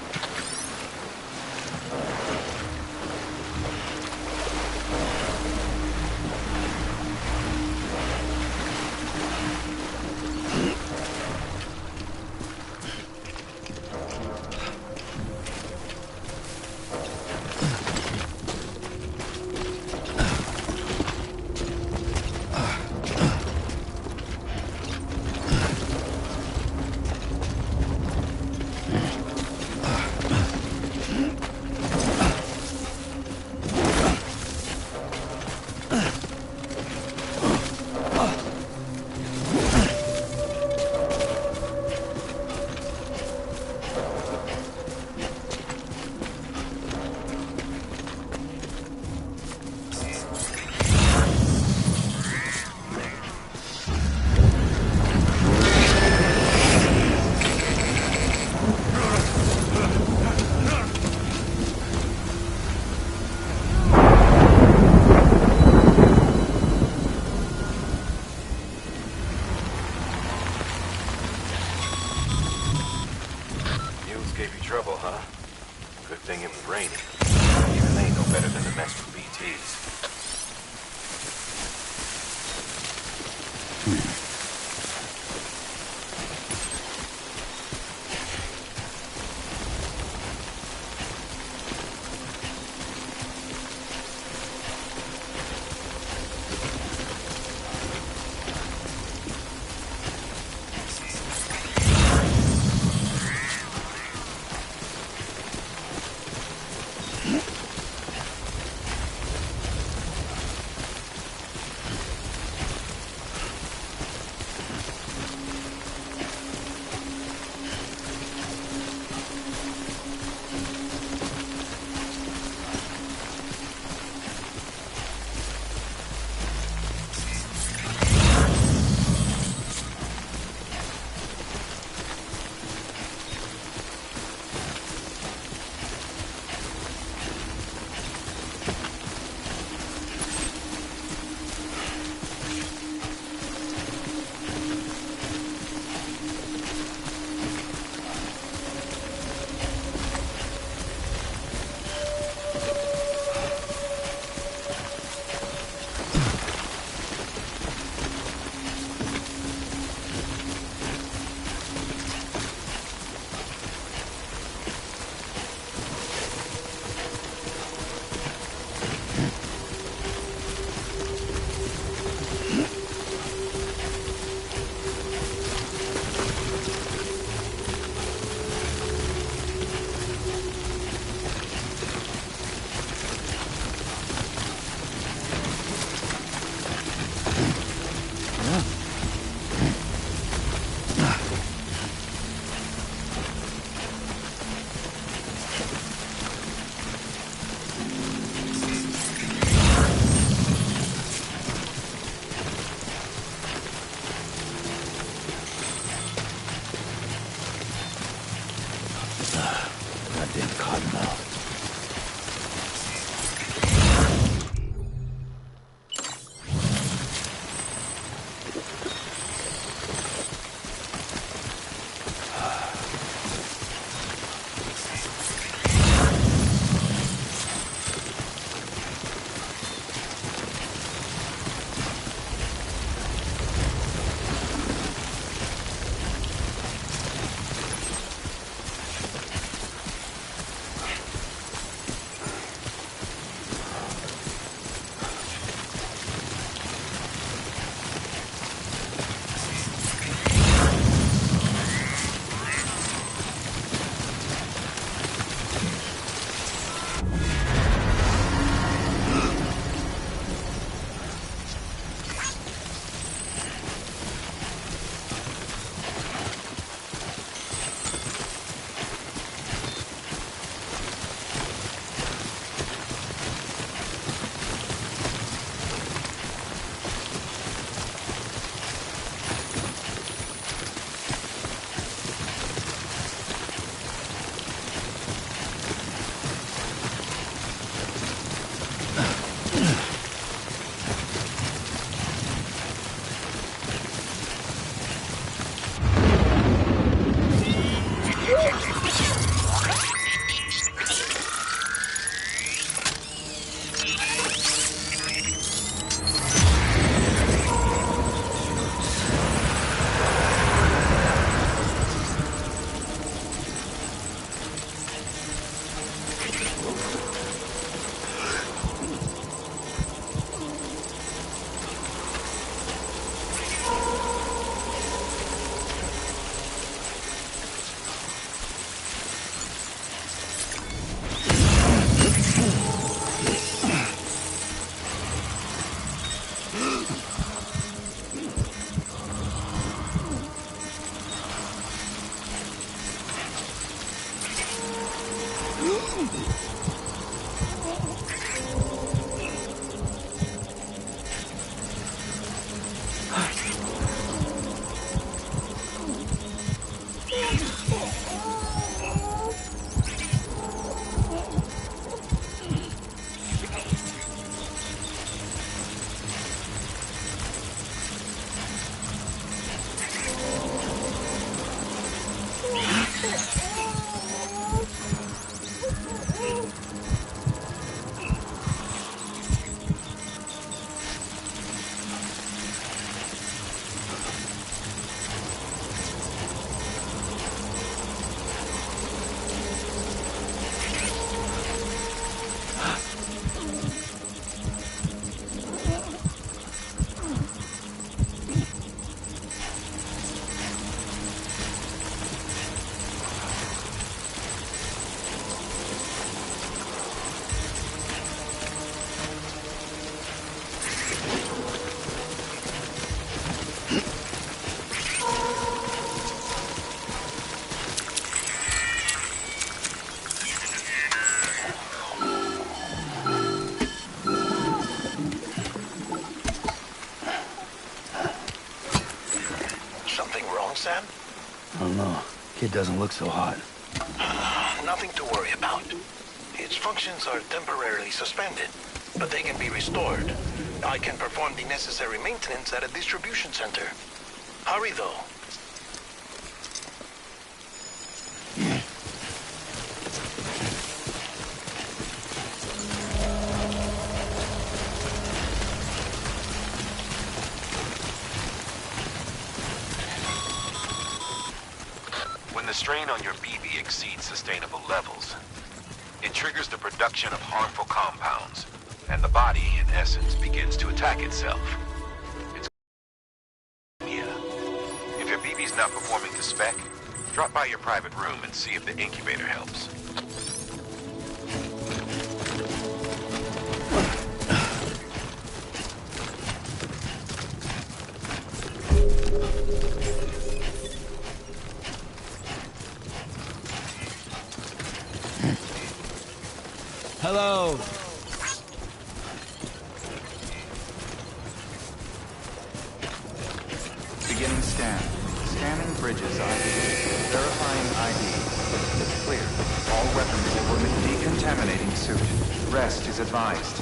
kid doesn't look so hot. Nothing to worry about. Its functions are temporarily suspended, but they can be restored. I can perform the necessary maintenance at a distribution center. Hurry, though. When the strain on your BB exceeds sustainable levels, it triggers the production of harmful compounds, and the body, in essence, begins to attack itself. It's if your BB's not performing to spec, drop by your private room and see if the incubator helps. Hello. Beginning scan. Scanning bridges ID. Verifying ID. Clear. All weapons will remit decontaminating suit. Rest is advised.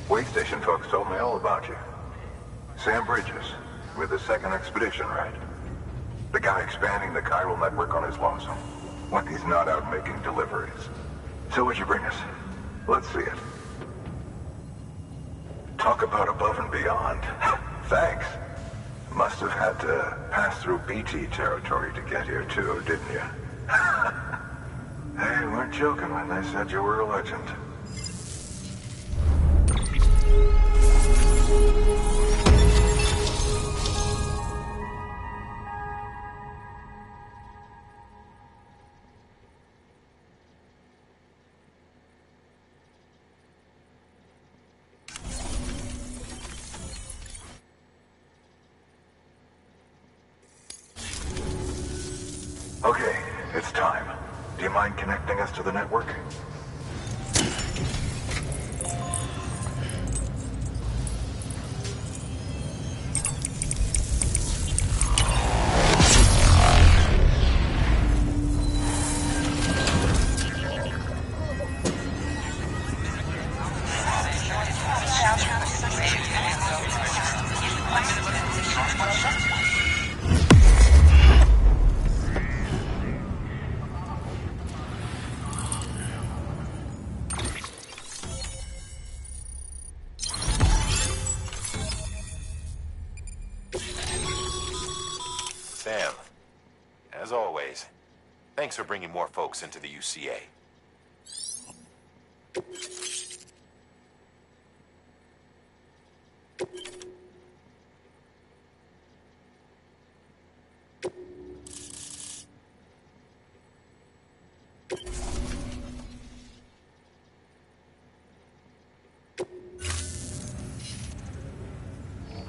Waystation folks told me all about you. Sam Bridges, with the second expedition, right? The guy expanding the chiral network on his lonesome, when he's not out making deliveries. So what'd you bring us? Let's see it. Talk about above and beyond. Thanks. Must have had to pass through BT territory to get here too, didn't you? They weren't joking when they said you were a legend. Okay, it's time. Do you mind connecting us to the network? Sam, as always, thanks for bringing more folks into the UCA.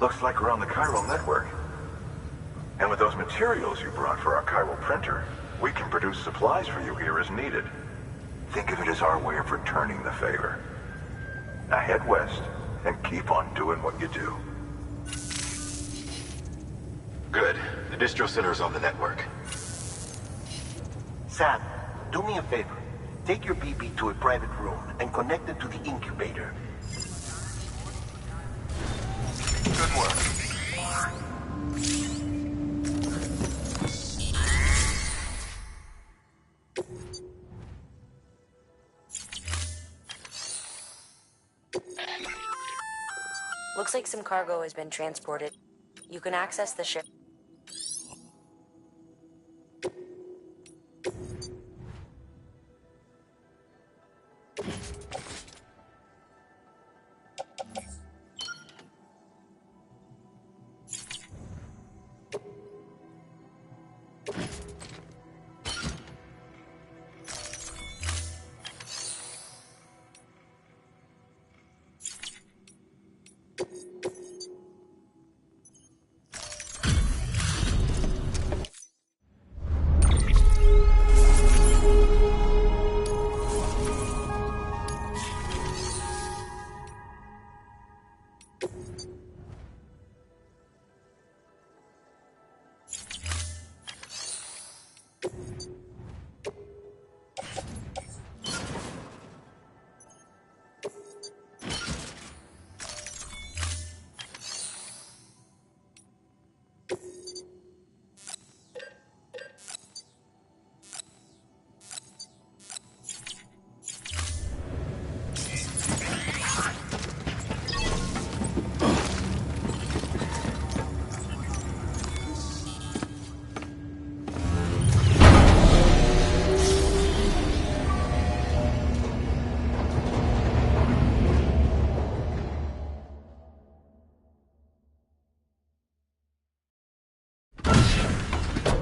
Looks like we're on the chiral network. And with those materials you brought for our chiral printer, we can produce supplies for you here as needed. Think of it as our way of returning the favor. Now head west and keep on doing what you do. Good. The distro center's on the network. Sam, do me a favor. Take your BB to a private room and connect it to the incubator. Good work. Looks like some cargo has been transported. You can access the ship.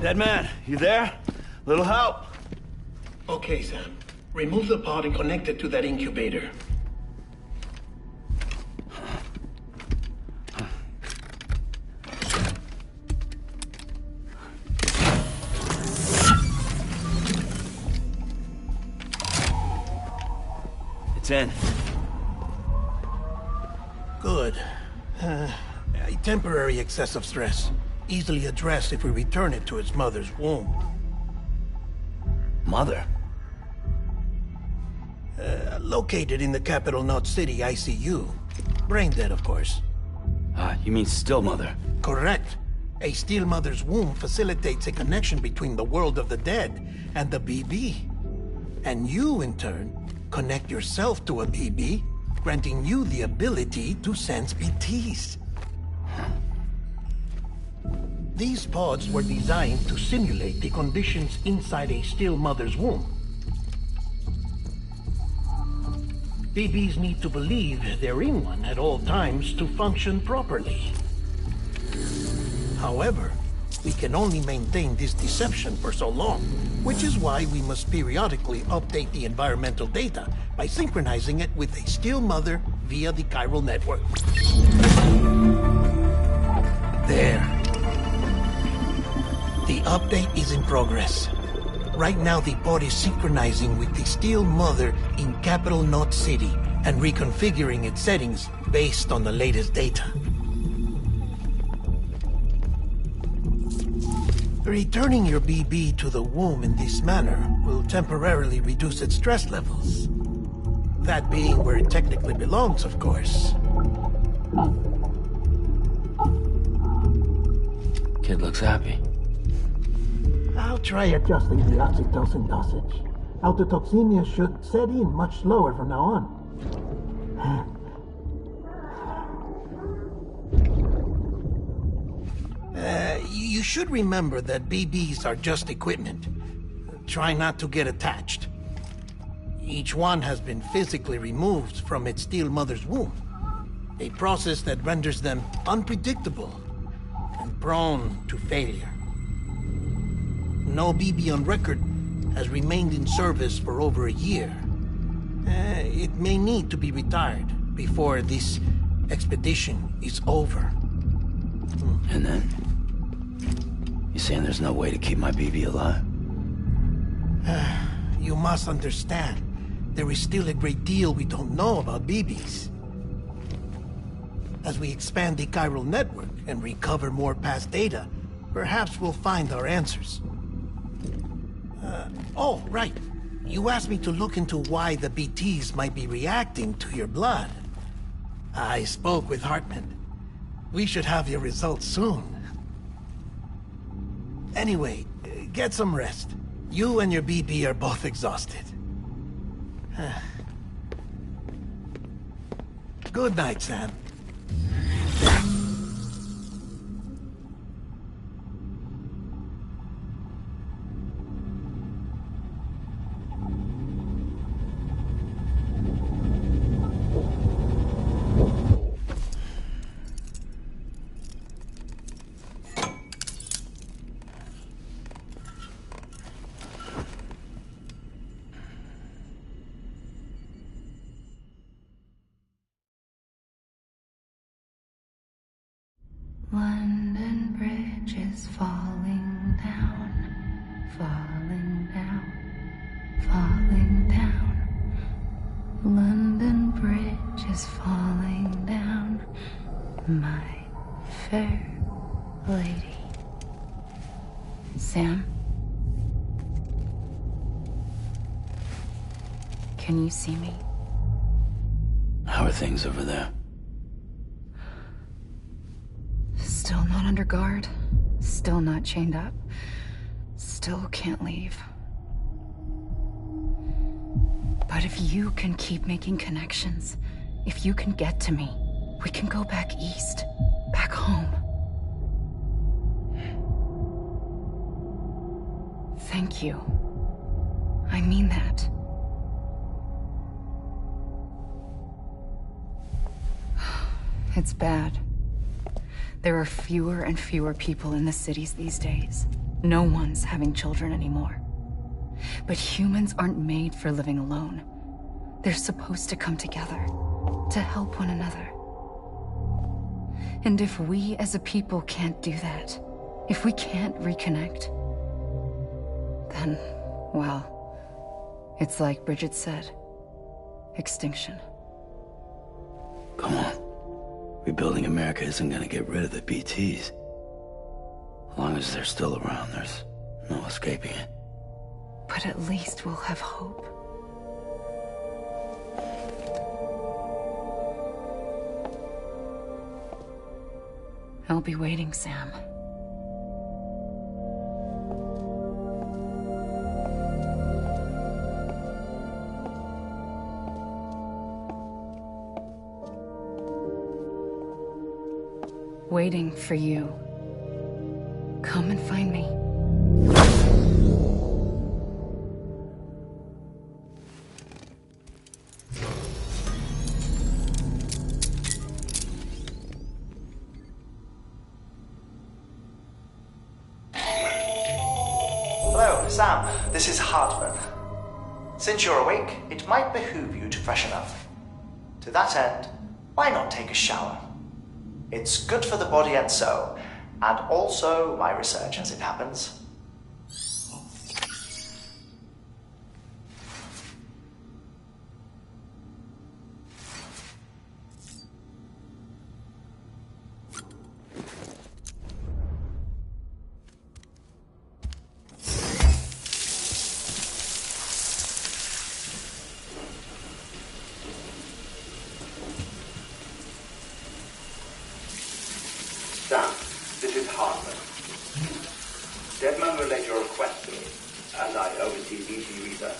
Dead man, you there? Little help? Okay, Sam. Remove the pod and connect it to that incubator. It's in. Good. A temporary excessive stress. Easily addressed if we return it to its mother's womb. Mother? Located in the capital Knot City ICU. Brain dead, of course. You mean still mother? Correct. A still mother's womb facilitates a connection between the world of the dead and the BB. And you, in turn, connect yourself to a BB, granting you the ability to sense BTs. These pods were designed to simulate the conditions inside a still mother's womb. BBs need to believe they're in one at all times to function properly. However, we can only maintain this deception for so long, which is why we must periodically update the environmental data by synchronizing it with a still mother via the chiral network. There. The update is in progress. Right now, the pod is synchronizing with the still mother in capital Knot City and reconfiguring its settings based on the latest data. Returning your BB to the womb in this manner will temporarily reduce its stress levels. That being where it technically belongs, of course. Kid looks happy. I'll try adjusting the oxytocin dosage. Autotoxemia should set in much slower from now on. You should remember that BBs are just equipment. Try not to get attached. Each one has been physically removed from its still mother's womb. A process that renders them unpredictable and prone to failure. No BB on record has remained in service for over a year. It may need to be retired before this expedition is over. And then? You saying there's no way to keep my BB alive? You must understand, there is still a great deal we don't know about BBs. As we expand the chiral network and recover more past data, perhaps we'll find our answers. Oh, right. You asked me to look into why the BTs might be reacting to your blood. I spoke with Hartman. We should have your results soon. Anyway, get some rest. You and your BB are both exhausted. Good night, Sam. London Bridge is falling down, falling down, falling down. London Bridge is falling down, my fair lady. Sam? Can you see me? How are things over there? Still not under guard. Still not chained up. Still can't leave. But if you can keep making connections, if you can get to me, we can go back east. Back home. Thank you. I mean that. It's bad. There are fewer and fewer people in the cities these days. No one's having children anymore. But humans aren't made for living alone. They're supposed to come together, to help one another. And if we as a people can't do that, if we can't reconnect, then, well, it's like Bridget said, extinction. Come on. Rebuilding America isn't gonna get rid of the BTs. As long as they're still around, there's no escaping it. But at least we'll have hope. I'll be waiting, Sam. Waiting for you. Come and find me. Hello, Sam. This is Hartman. Since you're awake, it might behoove you to freshen up. To that end, why not take a shower? It's good for the body and soul, and also my research as it happens. Sam, this is Hartman. Deadman relayed your request to me, as I oversee BT research.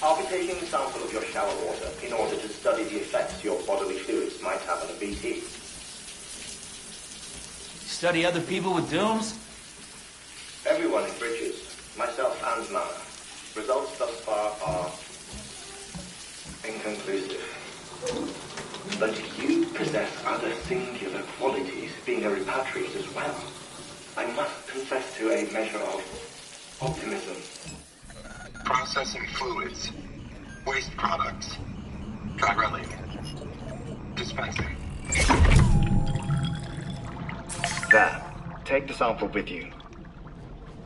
I'll be taking a sample of your shower water in order to study the effects your bodily fluids might have on a BT. Study other people with dooms? Everyone in Bridges, myself and Mana. Results thus far are inconclusive. But you possess other singular qualities, being a repatriate as well. I must confess to a measure of optimism. Processing fluids. Waste products. Try running. Dispensing. There. Take the sample with you.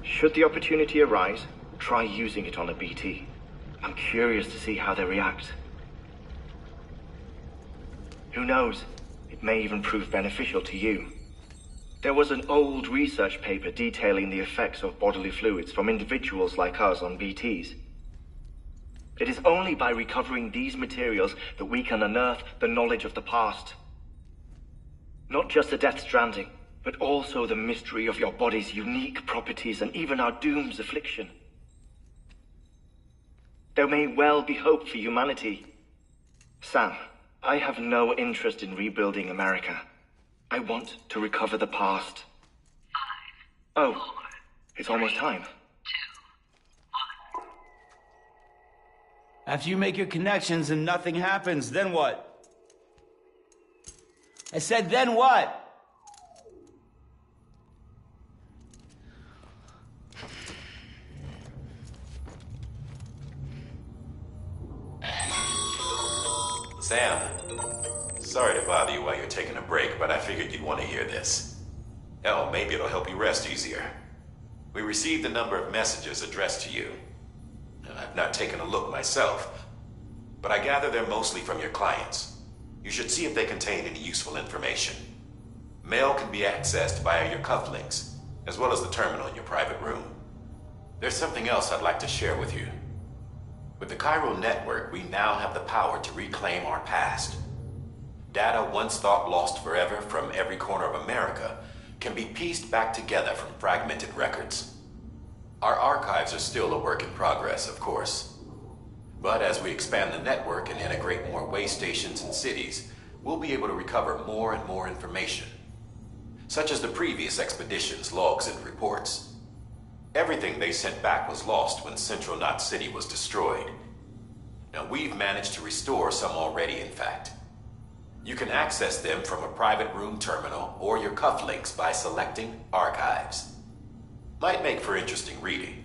Should the opportunity arise, try using it on a BT. I'm curious to see how they react. Who knows? It may even prove beneficial to you. There was an old research paper detailing the effects of bodily fluids from individuals like us on BTs. It is only by recovering these materials that we can unearth the knowledge of the past. Not just the Death Stranding, but also the mystery of your body's unique properties and even our doom's affliction. There may well be hope for humanity. Sam, I have no interest in rebuilding America. I want to recover the past. 5, 4, oh, it's almost time. 2, 1. After you make your connections and nothing happens, then what? I said, then what? Sam, sorry to bother you while you're taking a break, but I figured you'd want to hear this. Hell, maybe it'll help you rest easier. We received a number of messages addressed to you. I've not taken a look myself, but I gather they're mostly from your clients. You should see if they contain any useful information. Mail can be accessed via your cufflinks, as well as the terminal in your private room. There's something else I'd like to share with you. With the Chiral network, we now have the power to reclaim our past. Data once thought lost forever from every corner of America can be pieced back together from fragmented records. Our archives are still a work in progress, of course. But as we expand the network and integrate more way stations and cities, we'll be able to recover more and more information, such as the previous expedition's logs and reports. Everything they sent back was lost when Central Knot City was destroyed. Now we've managed to restore some already, in fact. You can access them from a private room terminal or your cufflinks by selecting Archives. Might make for interesting reading.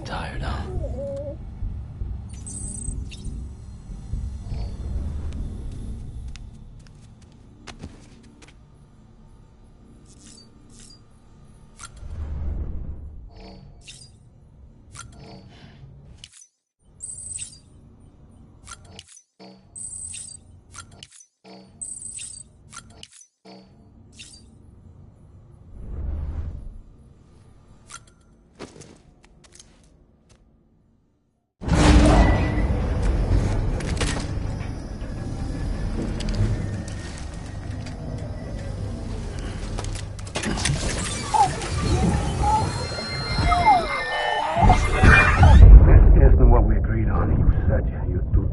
Tired, huh?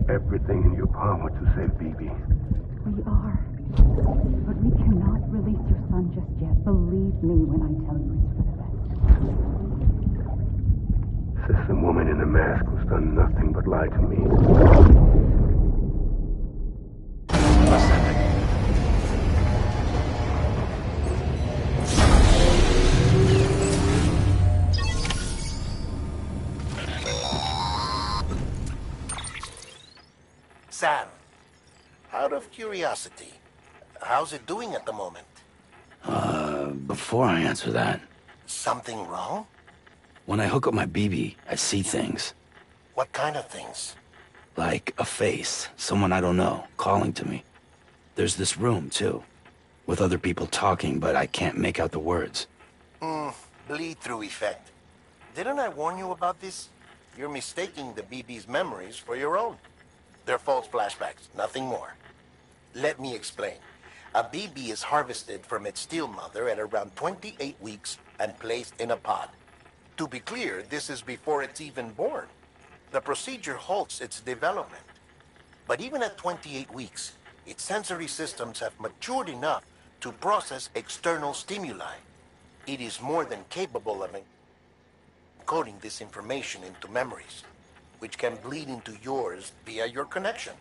Everything in your power to save BB. We are. But we cannot release your son just yet. Believe me when I tell you it's for the best. Says some woman in a mask who's done nothing but lie to me. Sam, out of curiosity, how's it doing at the moment? Before I answer that... Something wrong? When I hook up my BB, I see things. What kind of things? Like a face, someone I don't know, calling to me. There's this room, too, with other people talking, but I can't make out the words. Bleed-through effect. Didn't I warn you about this? You're mistaking the BB's memories for your own. They're false flashbacks, nothing more. Let me explain. A BB is harvested from its steel mother at around 28 weeks and placed in a pod. To be clear, this is before it's even born. The procedure halts its development. But even at 28 weeks, its sensory systems have matured enough to process external stimuli. It is more than capable of encoding this information into memories, which can bleed into yours via your connection.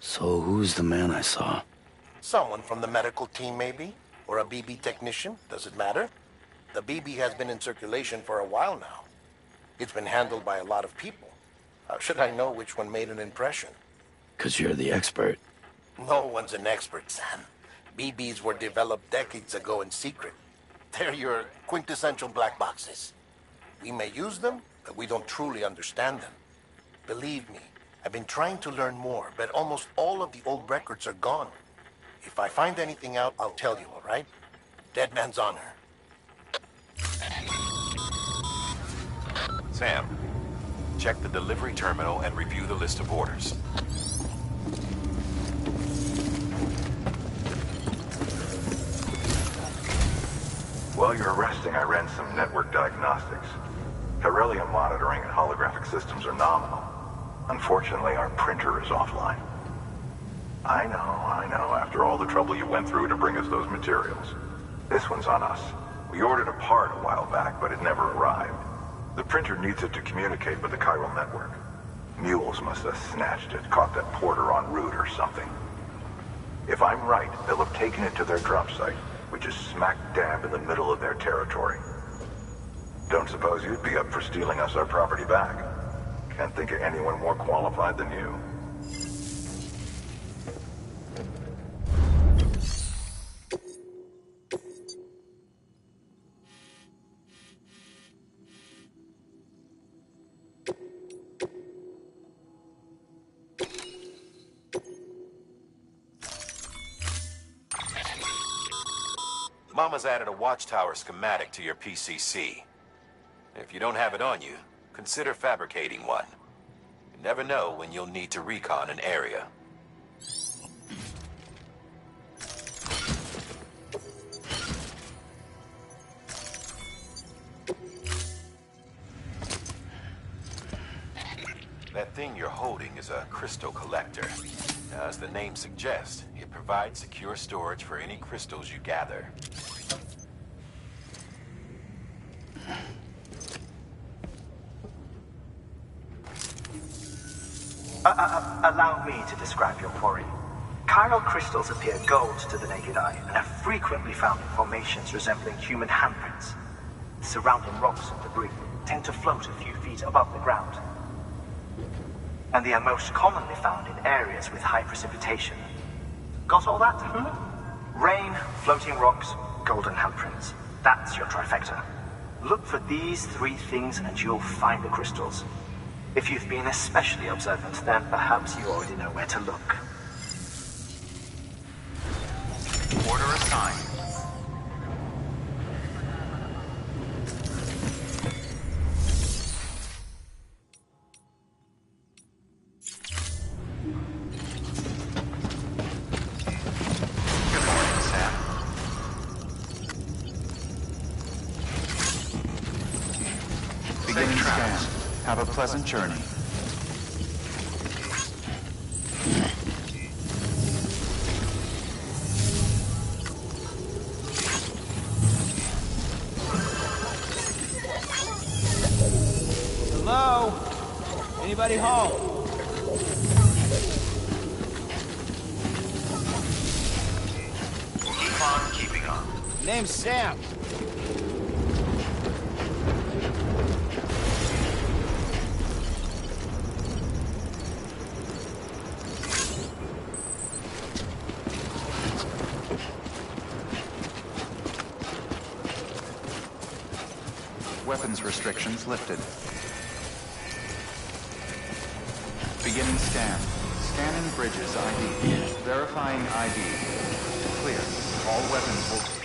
So who's the man I saw? Someone from the medical team, maybe? Or a BB technician? Does it matter? The BB has been in circulation for a while now. It's been handled by a lot of people. How should I know which one made an impression? 'Cause you're the expert. No one's an expert, Sam. BBs were developed decades ago in secret. They're your quintessential black boxes. We may use them, but we don't truly understand them. Believe me, I've been trying to learn more, but almost all of the old records are gone. If I find anything out, I'll tell you, all right? Dead man's honor. Sam, check the delivery terminal and review the list of orders. While you're resting, I ran some network diagnostics. Beryllium monitoring and holographic systems are nominal. Unfortunately, our printer is offline. I know, after all the trouble you went through to bring us those materials. This one's on us. We ordered a part a while back, but it never arrived. The printer needs it to communicate with the chiral network. Mules must have snatched it, caught that porter en route or something. If I'm right, they'll have taken it to their drop site, which is smack dab in the middle of their territory. Don't suppose you'd be up for stealing us our property back? Can't think of anyone more qualified than you. Mama's added a watchtower schematic to your PCC. If you don't have it on you, consider fabricating one. You never know when you'll need to recon an area. That thing you're holding is a crystal collector. Now, as the name suggests, it provides secure storage for any crystals you gather. Allow me to describe your quarry. Chiral crystals appear gold to the naked eye and are frequently found in formations resembling human handprints. Surrounding rocks and debris tend to float a few feet above the ground. And they are most commonly found in areas with high precipitation. Got all that? Rain, floating rocks, golden handprints. That's your trifecta. Look for these three things and you'll find the crystals. If you've been especially observant, then perhaps you already know where to look. Order assigned. Good morning, Sam. Beginning scan. Have a pleasant journey. Hello? Anybody home? Keep on keeping on. Name's Sam. Weapons restrictions lifted. Beginning scan. Scanning bridges ID. Verifying ID. Clear. All weapons will...